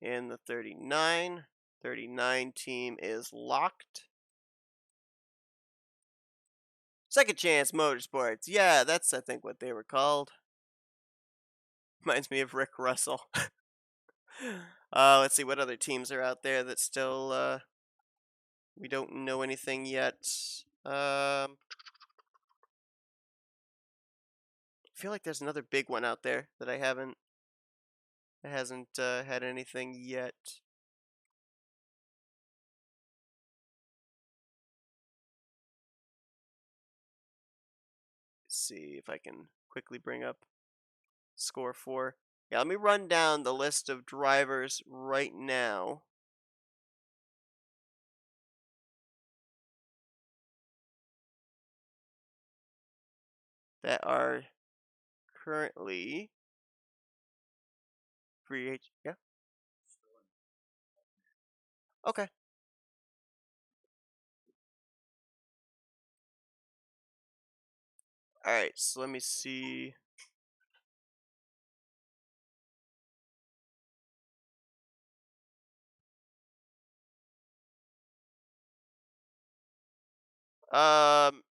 in the 39. 39 team is locked. Second Chance Motorsports. Yeah, that's I think what they were called. Reminds me of Rick Russell. Let's see what other teams are out there that still we don't know anything yet. I feel like there's another big one out there that hasn't had anything yet. Let's see if I can quickly bring up score 4. Yeah, let me run down the list of drivers right now. That are currently free agent. Yeah. Okay. All right. So let me see.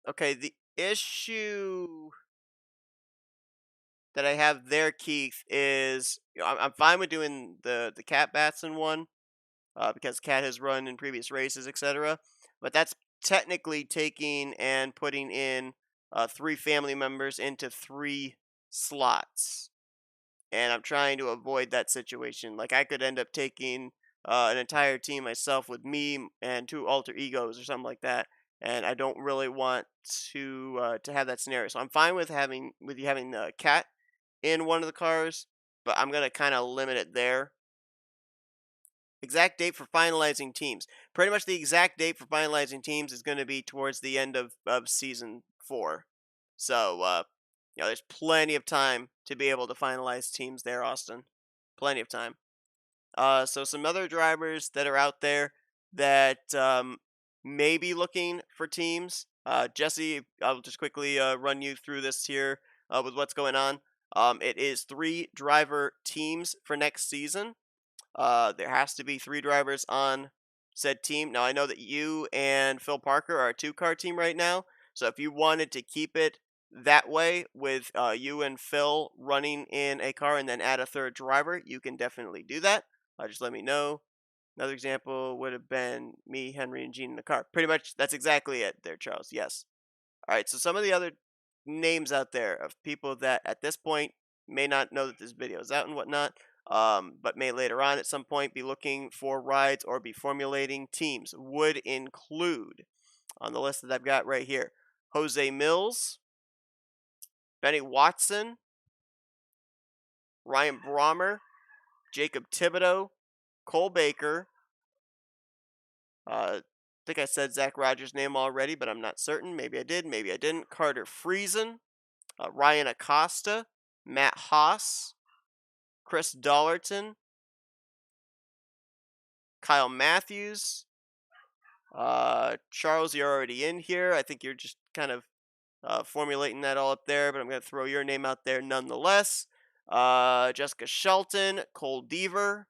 Okay. The issue that I have there, Keith, is I'm fine with doing the Cat Batson one, because Cat has run in previous races, etc. But that's technically taking and putting in 3 family members into 3 slots, and I'm trying to avoid that situation. Like I could end up taking an entire team myself with me and 2 alter egos or something like that, and I don't really want to have that scenario. So I'm fine with you having Cat in one of the cars, but I'm gonna kind of limit it there. Exact date for finalizing teams. Pretty much the exact date for finalizing teams is going to be towards the end of season 4. So, there's plenty of time to be able to finalize teams there, Austin. Plenty of time. So some other drivers that are out there that may be looking for teams. Jesse, I'll just quickly run you through this here with what's going on. It is 3 driver teams for next season. There has to be 3 drivers on said team. Now, I know that you and Phil Parker are a 2-car team right now. So if you wanted to keep it that way with you and Phil running in a car and then add a 3rd driver, you can definitely do that. Just let me know. Another example would have been me, Henry, and Gene in the car. Pretty much, that's exactly it there, Charles. Yes. All right, so some of the other names out there of people that at this point may not know that this video is out and whatnot, but may later on at some point be looking for rides or be formulating teams would include, on the list that I've got right here, Jose Mills, Benny Watson, Ryan Brommer, Jacob Thibodeau, Cole Baker. I think I said Zach Rogers' name already, but I'm not certain. Maybe I did, maybe I didn't. Carter Friesen, Ryan Acosta, Matt Haas, Chris Dollarton, Kyle Matthews. Charles, you're already in here. I think you're just kind of formulating that all up there, but I'm going to throw your name out there nonetheless. Jessica Shelton, Cole Deaver,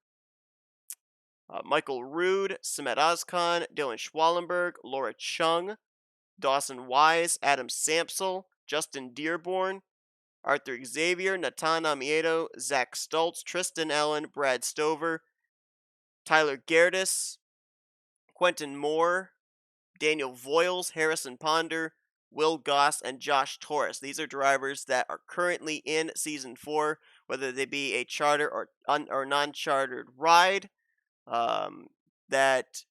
Michael Rood, Samet Ozkan, Dylan Schwallenberg, Laura Chung, Dawson Wise, Adam Samsel, Justin Dearborn, Arthur Xavier, Natan Amiedo, Zach Stultz, Tristan Ellen, Brad Stover, Tyler Gerdes, Quentin Moore, Daniel Voiles, Harrison Ponder, Will Goss, and Josh Torres. These are drivers that are currently in Season 4, whether they be a charter or non-chartered ride, that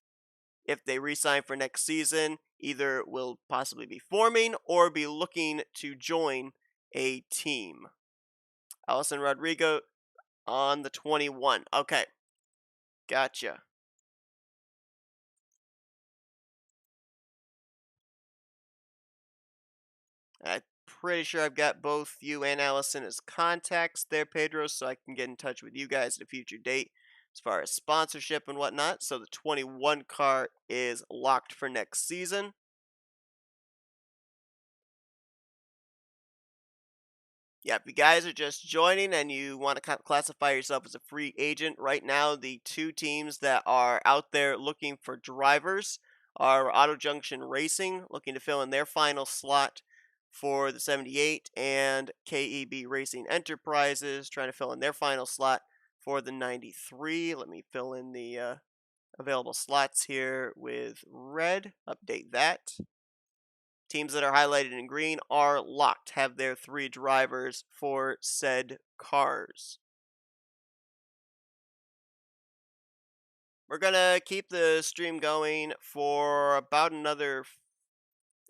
if they re-sign for next season, either will possibly be forming or be looking to join a team. Allison Rodrigo on the 21. Okay, gotcha. I'm pretty sure I've got both you and Allison as contacts there, Pedro, so I can get in touch with you guys at a future date as far as sponsorship and whatnot. So the 21 car is locked for next season. Yeah, if you guys are just joining and you want to classify yourself as a free agent, right now the two teams that are out there looking for drivers are Auto Junction Racing, looking to fill in their final slot for the 78, and KEB Racing Enterprises, trying to fill in their final slot for the 93. Let me fill in the available slots here with red, update that. Teams that are highlighted in green are locked, have their 3 drivers for said cars. We're going to keep the stream going for about another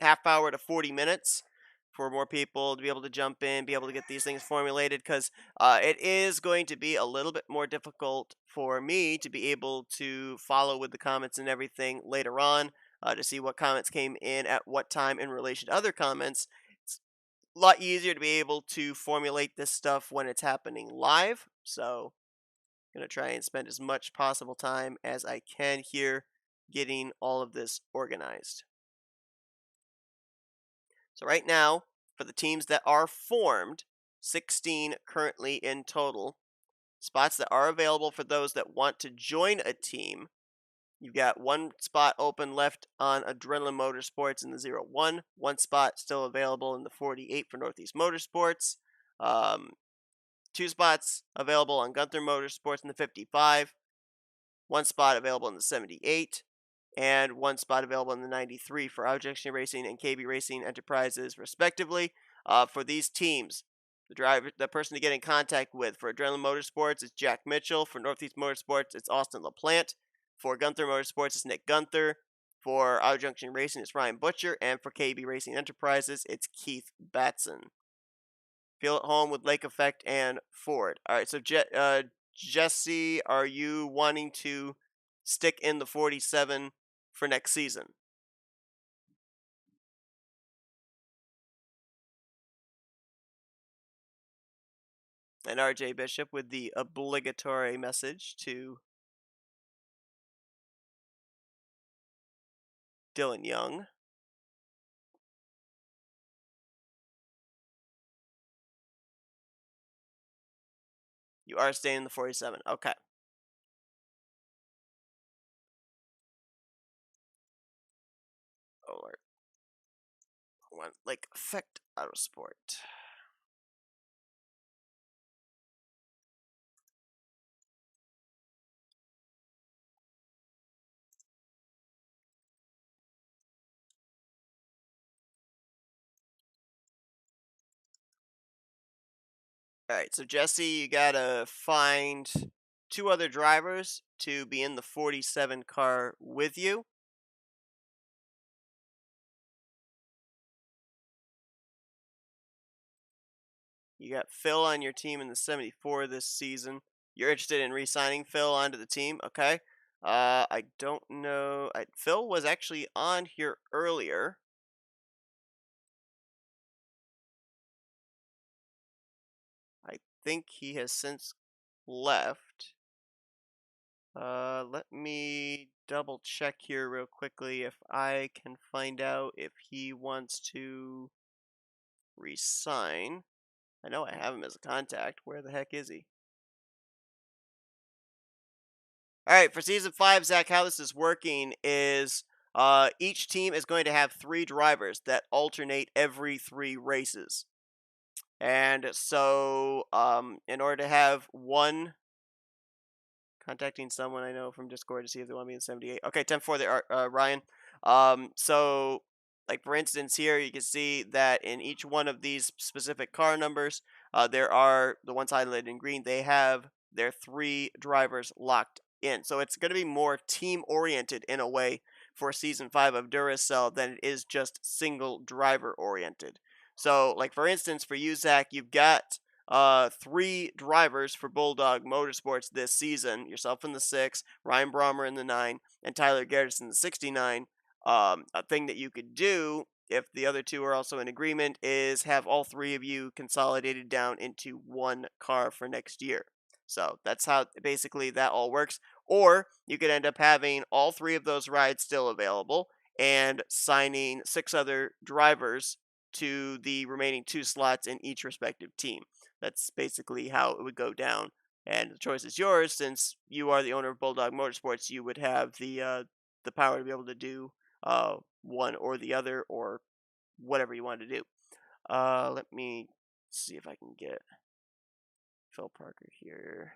half hour to 40 minutes for more people to be able to jump in, be able to get these things formulated, because it is going to be a little bit more difficult for me to be able to follow with the comments and everything later on, to see what comments came in at what time in relation to other comments. It's a lot easier to be able to formulate this stuff when it's happening live, so I'm going to try and spend as much possible time as I can here getting all of this organized. So right now, for the teams that are formed, 16 currently in total. Spots that are available for those that want to join a team. You've got 1 spot open left on Adrenaline Motorsports in the 01. 1 spot still available in the 48 for Northeast Motorsports. 2 spots available on Gunther Motorsports in the 55. 1 spot available in the 78. And 1 spot available in the 93 for Objection Racing and KB Racing Enterprises, respectively. For these teams, the person to get in contact with for Adrenaline Motorsports is Jack Mitchell. For Northeast Motorsports, it's Austin LaPlante. For Gunther Motorsports, it's Nick Gunther. For Auto Junction Racing, it's Ryan Butcher. And for KB Racing Enterprises, it's Keith Batson. Feel at home with Lake Effect and Ford. All right, so Jesse, are you wanting to stick in the 47 for next season? And RJ Bishop with the obligatory message to Dylan Young. You are staying in the 47. Okay. Oh, Lord. One Lake Effect Autosport. Alright, so Jesse, you gotta find 2 other drivers to be in the 47 car with you. You got Phil on your team in the 74 this season. You're interested in re-signing Phil onto the team, okay? I don't know. Phil was actually on here earlier. I think he has since left. Let me double check here real quickly if I can find out if he wants to resign. I know I have him as a contact. Where the heck is he? All right, for season 5, Zach, how this is working is each team is going to have 3 drivers that alternate every 3 races. And so, in order to have one contacting someone I know from Discord to see if they want me in 78. Okay, 10-4 there, Ryan. So Like for instance, here you can see that in each one of these specific car numbers, there are the ones highlighted in green. They have their 3 drivers locked in, so it's going to be more team oriented in a way for season 5 of Duracell than it is just single driver oriented. So, like for instance, for you, Zach, you've got 3 drivers for Bulldog Motorsports this season. Yourself in the 6, Ryan Brommer in the 9, and Tyler Gerdes in the 69. A thing that you could do if the other 2 are also in agreement is have all 3 of you consolidated down into one car for next year. So that's how basically that all works. Or you could end up having all 3 of those rides still available and signing 6 other drivers to the remaining 2 slots in each respective team. That's basically how it would go down. And the choice is yours, since you are the owner of Bulldog Motorsports. You would have the power to be able to do one or the other, or whatever you want to do. Let me see if I can get Phil Parker here.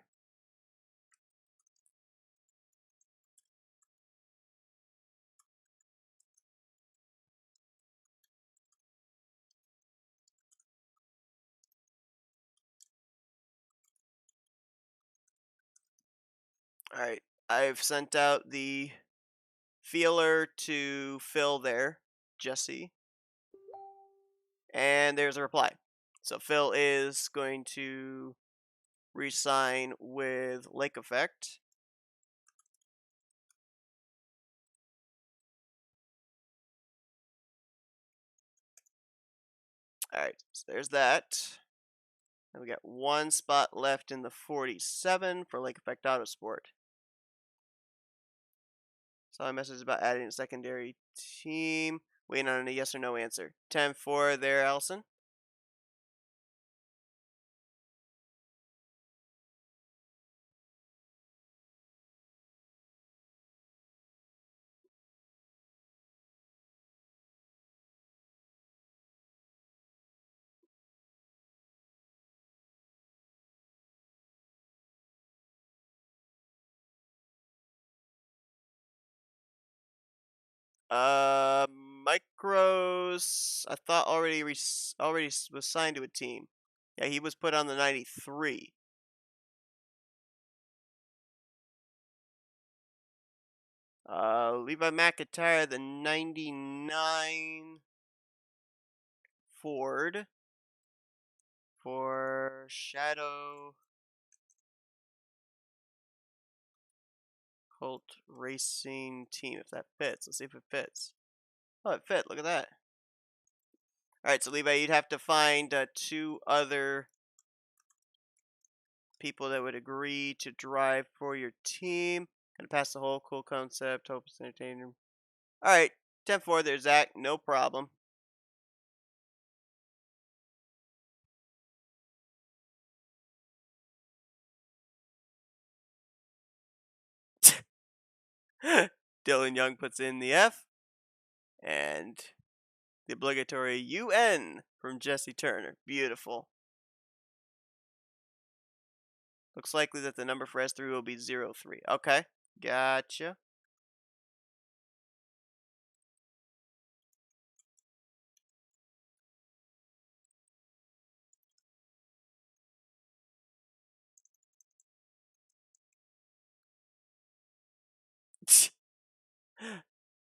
All right, I've sent out the feeler to Phil there, Jesse, and there's a reply. So Phil is going to re-sign with Lake Effect. Alright, so there's that. And we got 1 spot left in the 47 for Lake Effect Autosport. Saw a message about adding a secondary team. Waiting on a yes or no answer. 10-4 there, Allison. Micros, I thought already was signed to a team. Yeah, he was put on the 93. Levi McIntyre, the 99 Ford for Shadow Colt Racing Team, if that fits. Let's see if it fits. Oh, it fit. Look at that. Alright, so Levi, you'd have to find 2 other people that would agree to drive for your team. Gonna pass the whole cool concept. Hope it's entertaining. Alright, 10-4 there, Zach. No problem. Dylan Young puts in the F. And the obligatory UN from Jesse Turner. Beautiful. Looks likely that the number for S3 will be 03. Okay, gotcha.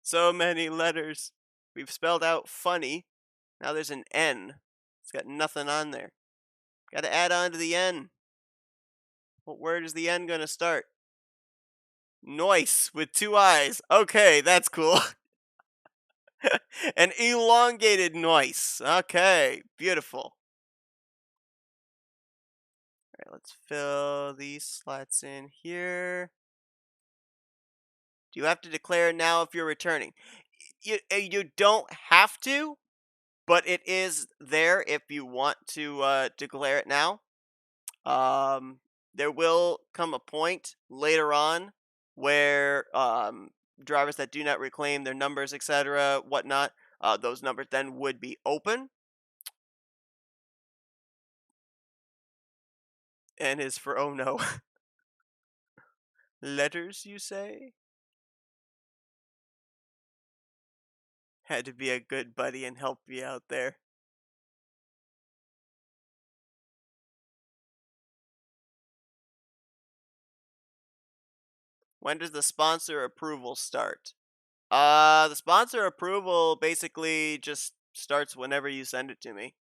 So many letters. We've spelled out funny. Now there's an N. It's got nothing on there. Got to add on to the N. What word is the N going to start? Noise with 2 eyes. Okay, that's cool. An elongated noise. Okay, beautiful. Alright, let's fill these slots in here. Do you have to declare now if you're returning? You don't have to, but it is there if you want to declare it now. There will come a point later on where drivers that do not reclaim their numbers, etc., whatnot, those numbers then would be open. N is for oh no. Letters, you say? Had to be a good buddy and help you out there. When does the sponsor approval start? The sponsor approval basically just starts whenever you send it to me.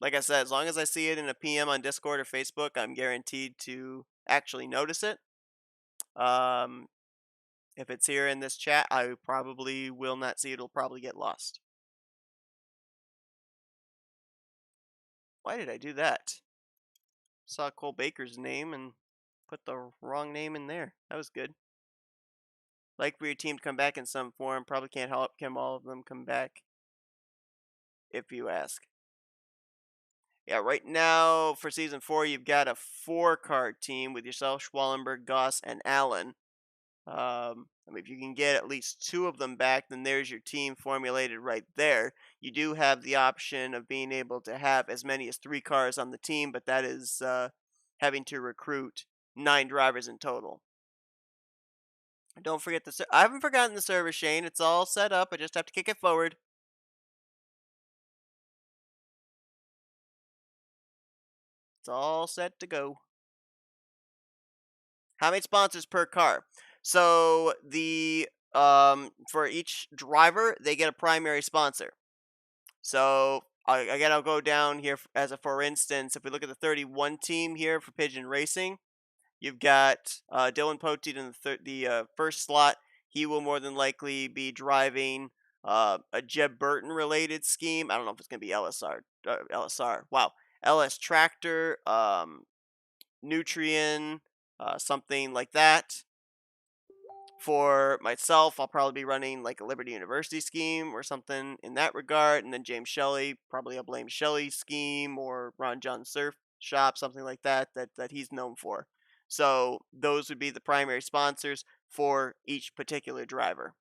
Like I said, as long as I see it in a PM on Discord or Facebook, I'm guaranteed to actually notice it. Um, if it's here in this chat, I probably will not see it. It'll probably get lost. Why did I do that? Saw Cole Baker's name and put the wrong name in there. That was good. Like for your team to come back in some form. Probably can't help can all of them come back if you ask. Yeah, right now for season 4, you've got a 4-card team with yourself, Schwallenberg, Goss, and Allen. I mean, if you can get at least 2 of them back, then there's your team formulated right there. You do have the option of being able to have as many as 3 cars on the team, but that is having to recruit 9 drivers in total. Don't forget the. I haven't forgotten the service, Shane. It's all set up. I just have to kick it forward. It's all set to go. How many sponsors per car? So the for each driver, they get a primary sponsor. So again, I'll go down here as a for instance. If we look at the 31 team here for Pigeon Racing, you've got Dylan Poteet in the first slot. He will more than likely be driving a Jeb Burton related scheme. I don't know if it's going to be LSR. LSR. Wow. LS Tractor, Nutrien, something like that. For myself, I'll probably be running like a Liberty University scheme or something in that regard. And then James Shelley, probably a Blame Shelley scheme or Ron John Surf Shop, something like that he's known for. So those would be the primary sponsors for each particular driver.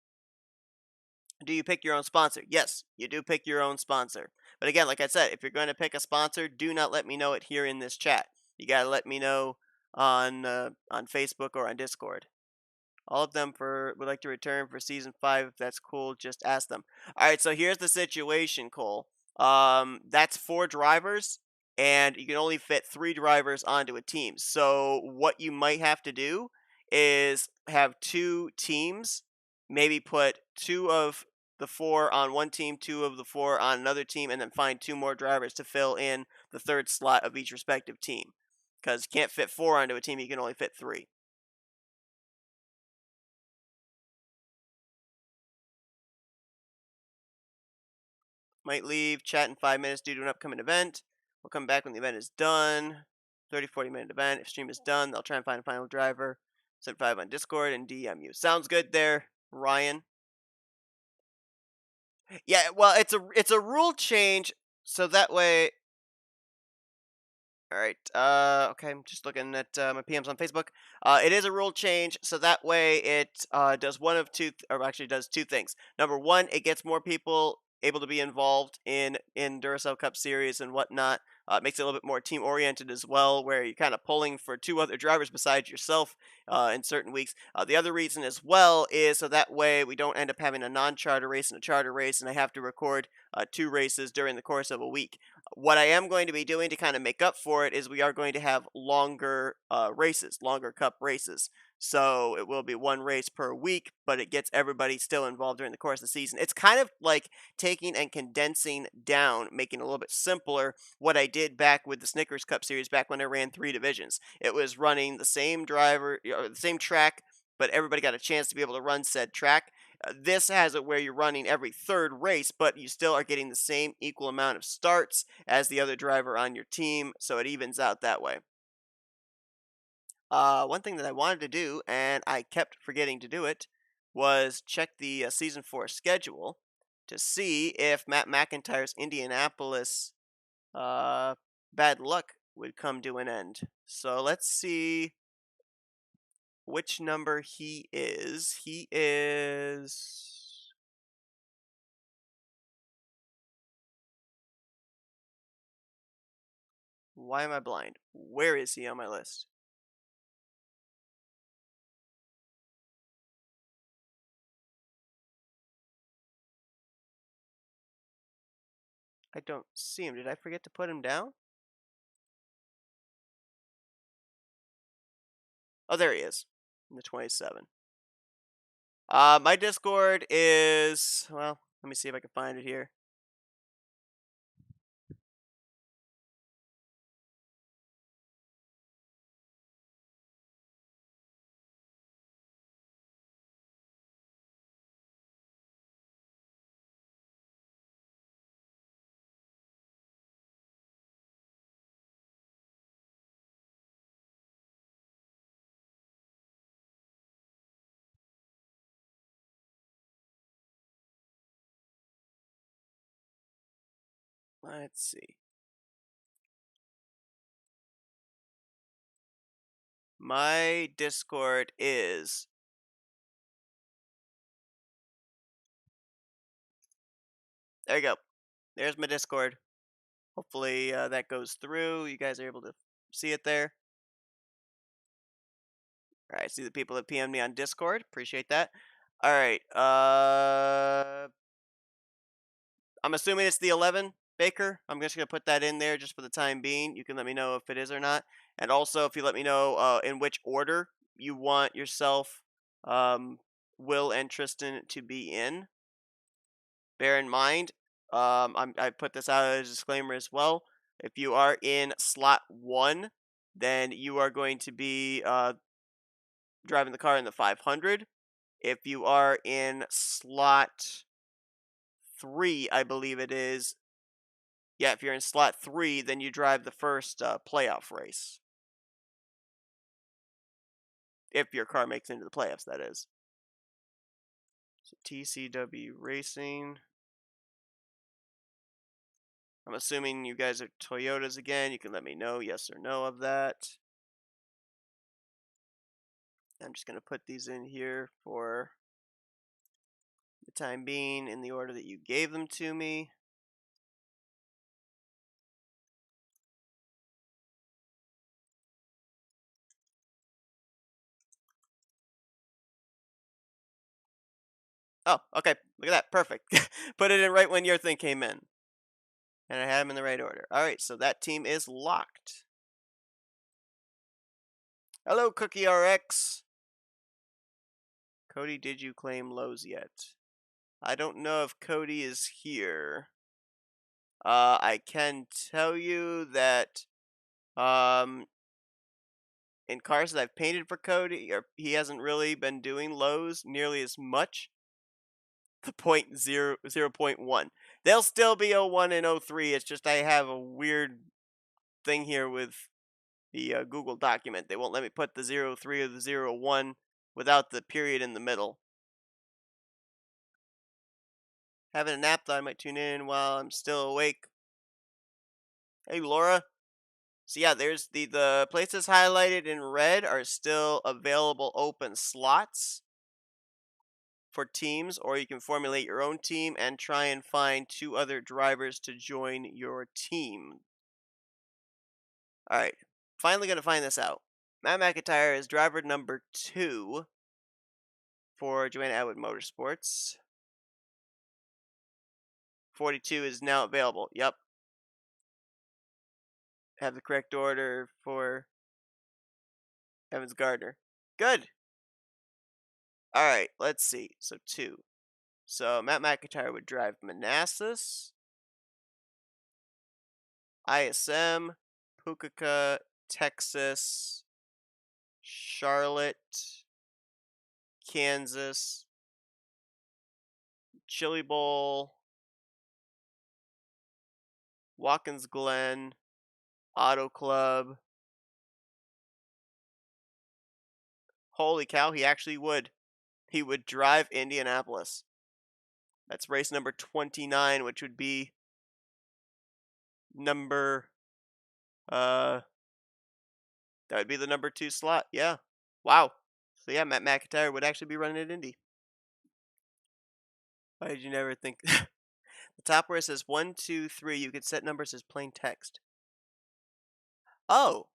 Do you pick your own sponsor? Yes, you do pick your own sponsor. But again, like I said, if you're going to pick a sponsor, do not let me know it here in this chat. You got to let me know on Facebook or on Discord. All of them would like to return for season 5. If that's cool, just ask them. All right, so here's the situation, Cole. That's 4 drivers, and you can only fit 3 drivers onto a team. So what you might have to do is have 2 teams, maybe put 2 of the 4 on one team, 2 of the 4 on another team, and then find 2 more drivers to fill in the 3rd slot of each respective team. Because you can't fit 4 onto a team, you can only fit 3. Might leave chat in 5 minutes due to an upcoming event. We'll come back when the event is done. 30-40 minute event. If stream is done, they'll try and find a final driver. Send 5 on Discord and DM you. Sounds good there, Ryan. Yeah, well, it's a rule change, so that way. All right. Okay. I'm just looking at my PMs on Facebook. It is a rule change, so that way it does one of two, or actually does 2 things. Number one, it gets more people able to be involved in Duracell Cup Series and whatnot. It makes it a little bit more team oriented as well, where you're kind of pulling for 2 other drivers besides yourself in certain weeks. The other reason as well is so that way we don't end up having a non-charter race and a charter race, and I have to record 2 races during the course of a week. What I am going to be doing to kind of make up for it is we are going to have longer races, longer cup races. So it will be 1 race per week, but it gets everybody still involved during the course of the season. It's kind of like taking and condensing down, making it a little bit simpler what I did back with the Snickers Cup Series back when I ran 3 divisions. It was running the same driver, the same track, but everybody got a chance to be able to run said track. This has it where you're running every 3rd race, but you still are getting the same equal amount of starts as the other driver on your team, so it evens out that way. One thing that I wanted to do, and I kept forgetting to do it, was check the season 4 schedule to see if Matt McIntyre's Indianapolis bad luck would come to an end. So let's see which number he is. He is. Why am I blind? Where is he on my list? I don't see him. Did I forget to put him down? Oh, there he is. In the 27. My Discord is, well, let me see if I can find it here. Let's see. My Discord is, there you go. There's my Discord. Hopefully that goes through. You guys are able to see it there. All right, see the people that PM me on Discord. Appreciate that. All right. I'm assuming it's the 11, Baker. I'm just going to put that in there just for the time being. You can let me know if it is or not. And also, if you let me know in which order you want yourself, Will and Tristan to be in. Bear in mind, I put this out as a disclaimer as well. If you are in slot 1, then you are going to be driving the car in the 500. If you are in slot 3, I believe it is. Yeah, if you're in slot 3, then you drive the first playoff race. If your car makes it into the playoffs, that is. So TCW Racing. I'm assuming you guys are Toyotas again. You can let me know yes or no of that. I'm just going to put these in here for the time being in the order that you gave them to me. Oh, okay. Look at that. Perfect. Put it in right when your thing came in. And I have them in the right order. All right, so that team is locked. Hello, Cookie RX. Cody, did you claim Lowe's yet? I don't know if Cody is here. I can tell you that in cars that I've painted for Cody, he hasn't really been doing Lowe's nearly as much. The 0.1. They'll still be 01 and 03. It's just I have a weird thing here with the Google document. They won't let me put the 03 or the 01 without the period in the middle. Having a nap, though I might tune in while I'm still awake. Hey, Laura. So yeah, there's the places highlighted in red are still available open slots for teams, or you can formulate your own team and try and find 2 other drivers to join your team. All right, finally gonna find this out. Matt McIntyre is driver number 2 for Joanna Atwood Motorsports. 42 is now available. Yep. Have the correct order for Evans Gardner. Good. All right, let's see. So 2. So Matt McIntyre would drive Manassas, ISM, Pukaka, Texas, Charlotte, Kansas, Chili Bowl, Watkins Glen, Auto Club. Holy cow, he actually would. He would drive Indianapolis. That's race number 29, which would be number that would be the number 2 slot. Yeah. Wow. So yeah, Matt McIntyre would actually be running at Indy. Why did you never think the top where it says 1, 2, 3, you could set numbers as plain text. Oh,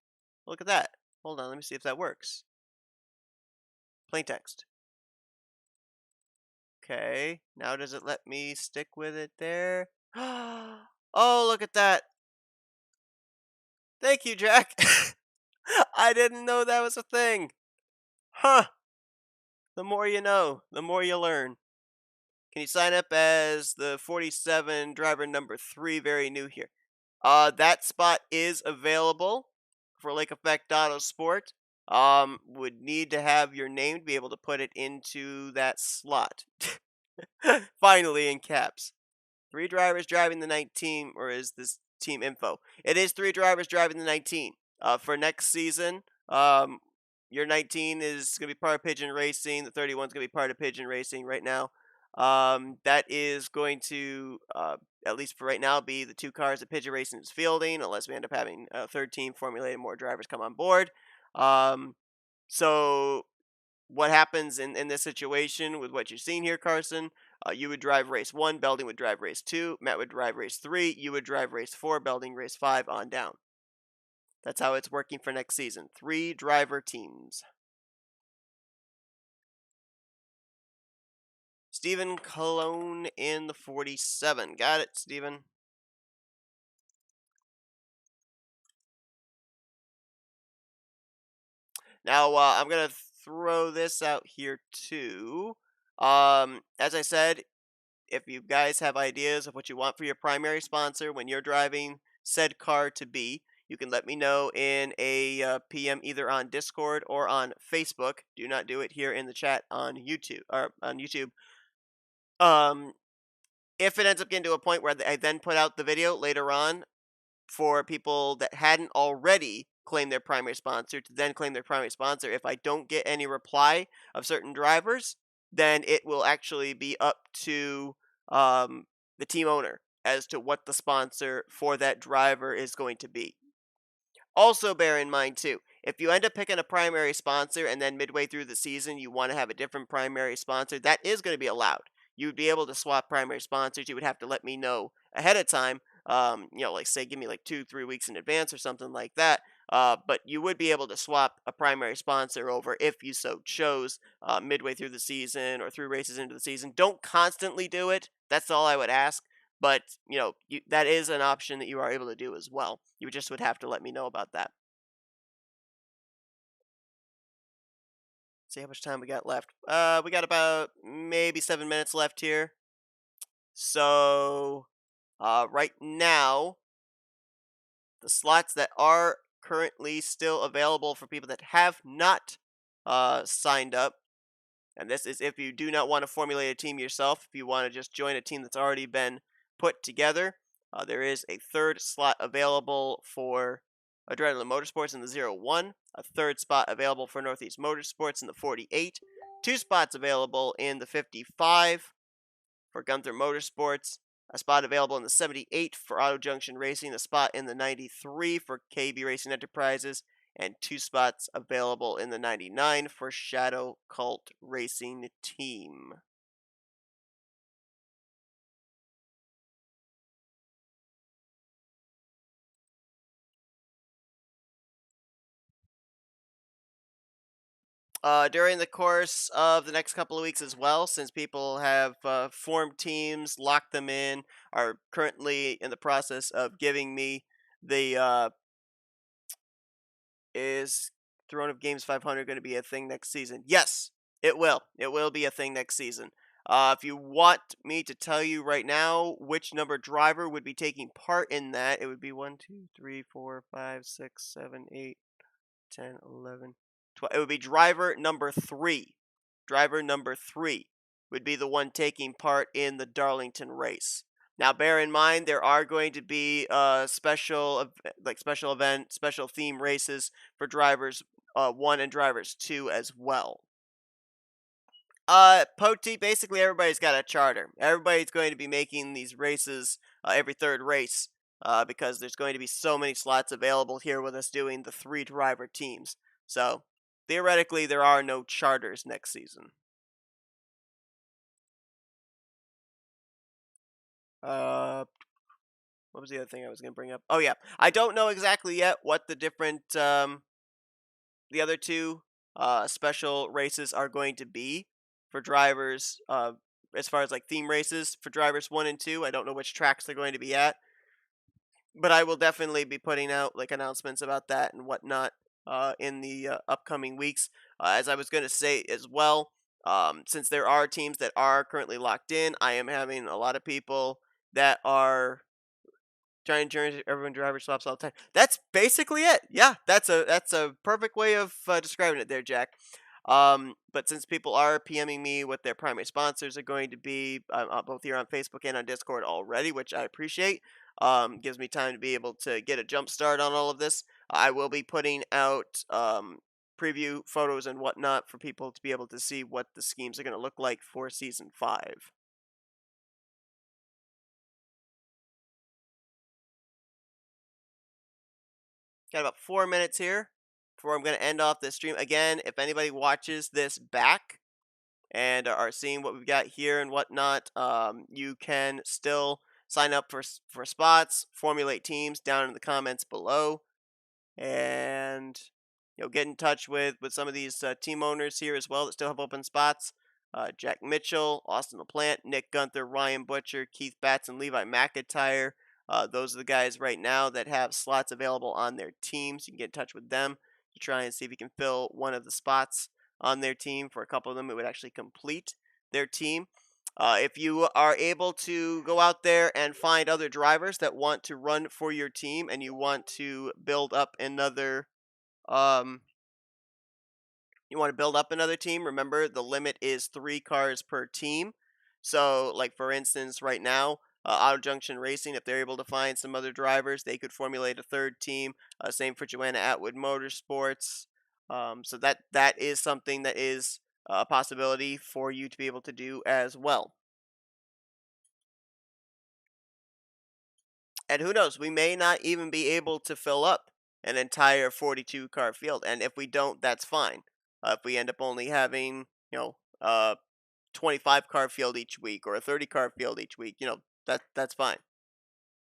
look at that. Hold on, let me see if that works. Plain text. Okay, now does it let me stick with it there? Oh, look at that. Thank you, Jack. I didn't know that was a thing. Huh. The more you know, the more you learn. Can you sign up as the 47 driver number 3? Very new here. That spot is available for Lake Effect Auto Sport. Would need to have your name to be able to put it into that slot. Finally, in caps. 3 drivers driving the 19, or is this team info? It is 3 drivers driving the 19. For next season, your 19 is going to be part of Pigeon Racing. The 31 is going to be part of Pigeon Racing right now. That is going to, at least for right now, be the 2 cars that Pigeon Racing is fielding, unless we end up having a third team formulated, more drivers come on board. Um, so what happens in this situation with what you're seeing here, Carson? You would drive race 1, Belding would drive race 2, Matt would drive race 3, you would drive race 4, Belding race 5 on down. That's how it's working for next season. 3 driver teams. Stephen Cologne in the 47. Got it, Stephen. Now, I'm going to throw this out here too. As I said, if you guys have ideas of what you want for your primary sponsor when you're driving said car to be, you can let me know in a PM either on Discord or on Facebook. Do not do it here in the chat on YouTube or on YouTube. If it ends up getting to a point where I then put out the video later on for people that hadn't already claimed their primary sponsor to then claim their primary sponsor, if I don't get any reply of certain drivers, then it will actually be up to the team owner as to what the sponsor for that driver is going to be. Also, bear in mind, too, if you end up picking a primary sponsor and then midway through the season you want to have a different primary sponsor, that is going to be allowed. You would be able to swap primary sponsors. You would have to let me know ahead of time. Like say, give me like 2-3 weeks in advance or something like that. But you would be able to swap a primary sponsor over if you so chose midway through the season or 3 races into the season. Don't constantly do it. That's all I would ask. But, that is an option that you are able to do as well. You just would have to let me know about that. See how much time we got left. We got about maybe 7 minutes left here. So, right now, the slots that are currently still available for people that have not signed up, and this is if you do not want to formulate a team yourself, if you want to just join a team that's already been put together, there is a third slot available for Adrenaline Motorsports in the 01, a third spot available for Northeast Motorsports in the 48, 2 spots available in the 55 for Gunther Motorsports, a spot available in the 78 for Auto Junction Racing, a spot in the 93 for KB Racing Enterprises, and 2 spots available in the 99 for Shadow Cult Racing Team. During the course of the next couple of weeks as well, since people have formed teams, locked them in, are currently in the process of giving me the is Throne of Games 500 going to be a thing next season? Yes, it will. It will be a thing next season. If you want me to tell you right now which number driver would be taking part in that, it would be 1, 2, 3, 4, 5, 6, 7, 8, 10, 11, 12. It would be driver number 3. Driver number 3 would be the one taking part in the Darlington race. Now, bear in mind there are going to be special event, special theme races for drivers 1 and drivers 2 as well. Poti, basically everybody's got a charter. Everybody's going to be making these races every third race because there's going to be so many slots available here with us doing the 3 driver teams. So, theoretically, there are no charters next season. What was the other thing I was going to bring up? Oh, yeah. I don't know exactly yet what the different, the other 2 special races are going to be for drivers, as far as like theme races for drivers 1 and 2. I don't know which tracks they're going to be at. but I will definitely be putting out like announcements about that and whatnot in the upcoming weeks. As I was going to say as well, since there are teams that are currently locked in, I am having a lot of people that are giant journeys, everyone driver swaps all the time. That's basically it. Yeah, that's a perfect way of describing it there, Jack. But since people are PMing me what their primary sponsors are going to be, both here on Facebook and on Discord already, which I appreciate, gives me time to be able to get a jump start on all of this. I will be putting out preview photos and whatnot for people to be able to see what the schemes are going to look like for Season 5. Got about 4 minutes here before I'm going to end off this stream. Again, if anybody watches this back and are seeing what we've got here and whatnot, you can still sign up for spots, formulate teams down in the comments below, and get in touch with some of these team owners here as well that still have open spots. Jack Mitchell, Austin LaPlante, Nick Gunther, Ryan Butcher, Keith Batson, Levi McIntyre. Those are the guys right now that have slots available on their teams. You can get in touch with them to try and see if you can fill one of the spots on their team. For a couple of them, it would actually complete their team. If you are able to go out there and find other drivers that want to run for your team and you want to build up another um, team, remember the limit is 3 cars per team. So, like for instance, right now, Auto Junction Racing, if they're able to find some other drivers, they could formulate a third team. Same for Joanna Atwood Motorsports. So that is something that is a possibility for you to be able to do as well. And who knows, we may not even be able to fill up an entire 42 car field. And if we don't, that's fine. If we end up only having, 25 car field each week or a 30 car field each week, that's fine.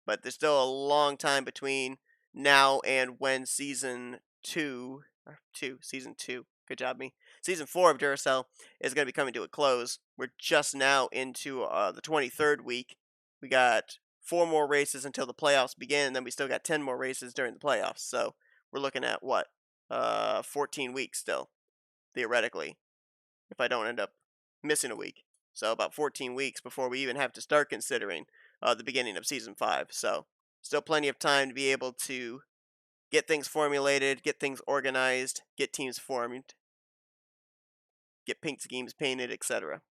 But there's still a long time between now and when season 2, good job me, season 4 of Duracell is going to be coming to a close. We're just now into the 23rd week. We got 4 more races until the playoffs begin, and then we still got 10 more races during the playoffs. So we're looking at what, 14 weeks still, theoretically, if I don't end up missing a week. So about 14 weeks before we even have to start considering the beginning of season 5. So still plenty of time to be able to get things formulated, get things organized, get teams formed, get pink schemes painted, etc.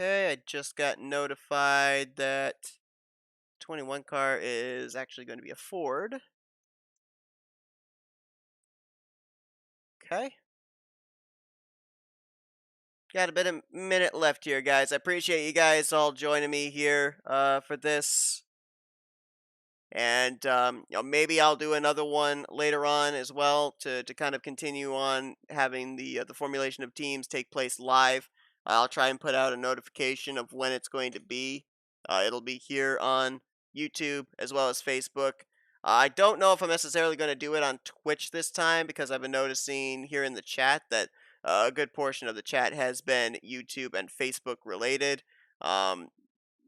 Okay, I just got notified that 21 car is actually going to be a Ford. Okay. Got a bit of minute left here, guys. I appreciate you guys all joining me here for this. And maybe I'll do another one later on as well to kind of continue on having the formulation of teams take place live. I'll try and put out a notification of when it's going to be. It'll be here on YouTube as well as Facebook. I don't know if I'm necessarily going to do it on Twitch this time because I've been noticing here in the chat that a good portion of the chat has been YouTube and Facebook related. Um,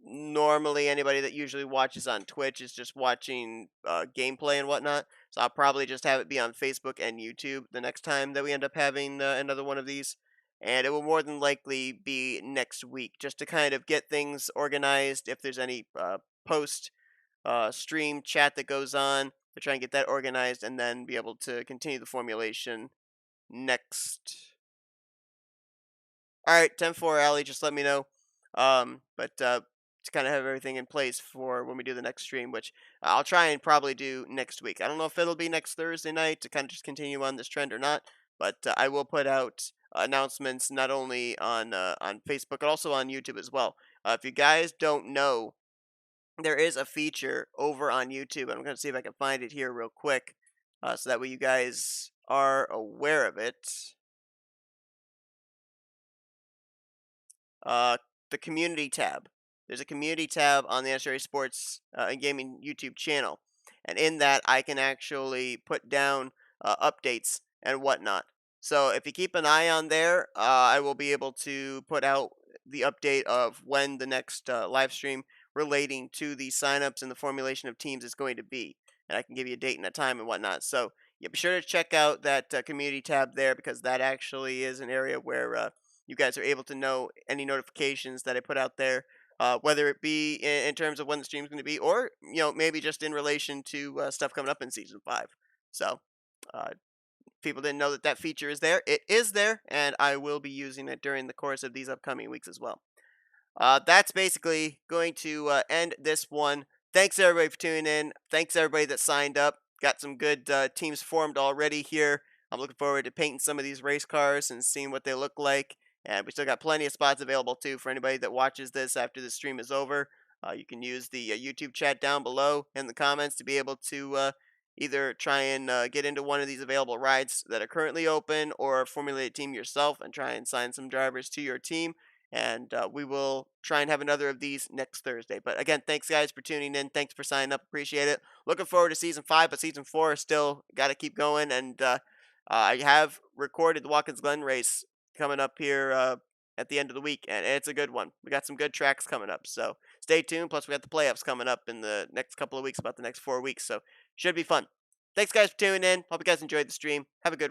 Normally anybody that usually watches on Twitch is just watching gameplay and whatnot. So I'll probably just have it be on Facebook and YouTube the next time that we end up having another one of these. And it will more than likely be next week just to kind of get things organized. If there's any post stream chat that goes on, to try and get that organized and then be able to continue the formulation next. All right, 10-4, Allie, just let me know. But to kind of have everything in place for when we do the next stream, which I'll try and probably do next week. I don't know if it'll be next Thursday night to kind of just continue on this trend or not, but I will put out announcements not only on Facebook but also on YouTube as well. If you guys don't know, there is a feature over on YouTube. I'm going to see if I can find it here real quick, so that way you guys are aware of it. Uh, the community tab. There's a community tab on the NNSCRA Sports and Gaming YouTube channel. and in that I can actually put down updates and whatnot. So if you keep an eye on there, I will be able to put out the update of when the next live stream relating to the signups and the formulation of teams is going to be, and I can give you a date and a time and whatnot. So yeah, be sure to check out that community tab there because that actually is an area where you guys are able to know any notifications that I put out there, whether it be in terms of when the stream's going to be, or maybe just in relation to stuff coming up in season 5. So uh, people didn't know that that feature is there. It is there, and I will be using it during the course of these upcoming weeks as well. That's basically going to end this one. Thanks everybody for tuning in. Thanks everybody that signed up. Got some good teams formed already here. I'm looking forward to painting some of these race cars and seeing what they look like. And we still got plenty of spots available too for anybody that watches this after the stream is over. You can use the YouTube chat down below in the comments to be able to either try and get into one of these available rides that are currently open, or formulate a team yourself and try and sign some drivers to your team, and we will try and have another of these next Thursday. But again, thanks guys for tuning in. Thanks for signing up. Appreciate it. Looking forward to season 5, but season 4 is still got to keep going. And I have recorded the Watkins Glen race coming up here at the end of the week, and it's a good one. We got some good tracks coming up, so stay tuned. Plus, we got the playoffs coming up in the next couple of weeks, about the next 4 weeks, so should be fun. Thanks guys for tuning in. Hope you guys enjoyed the stream. Have a good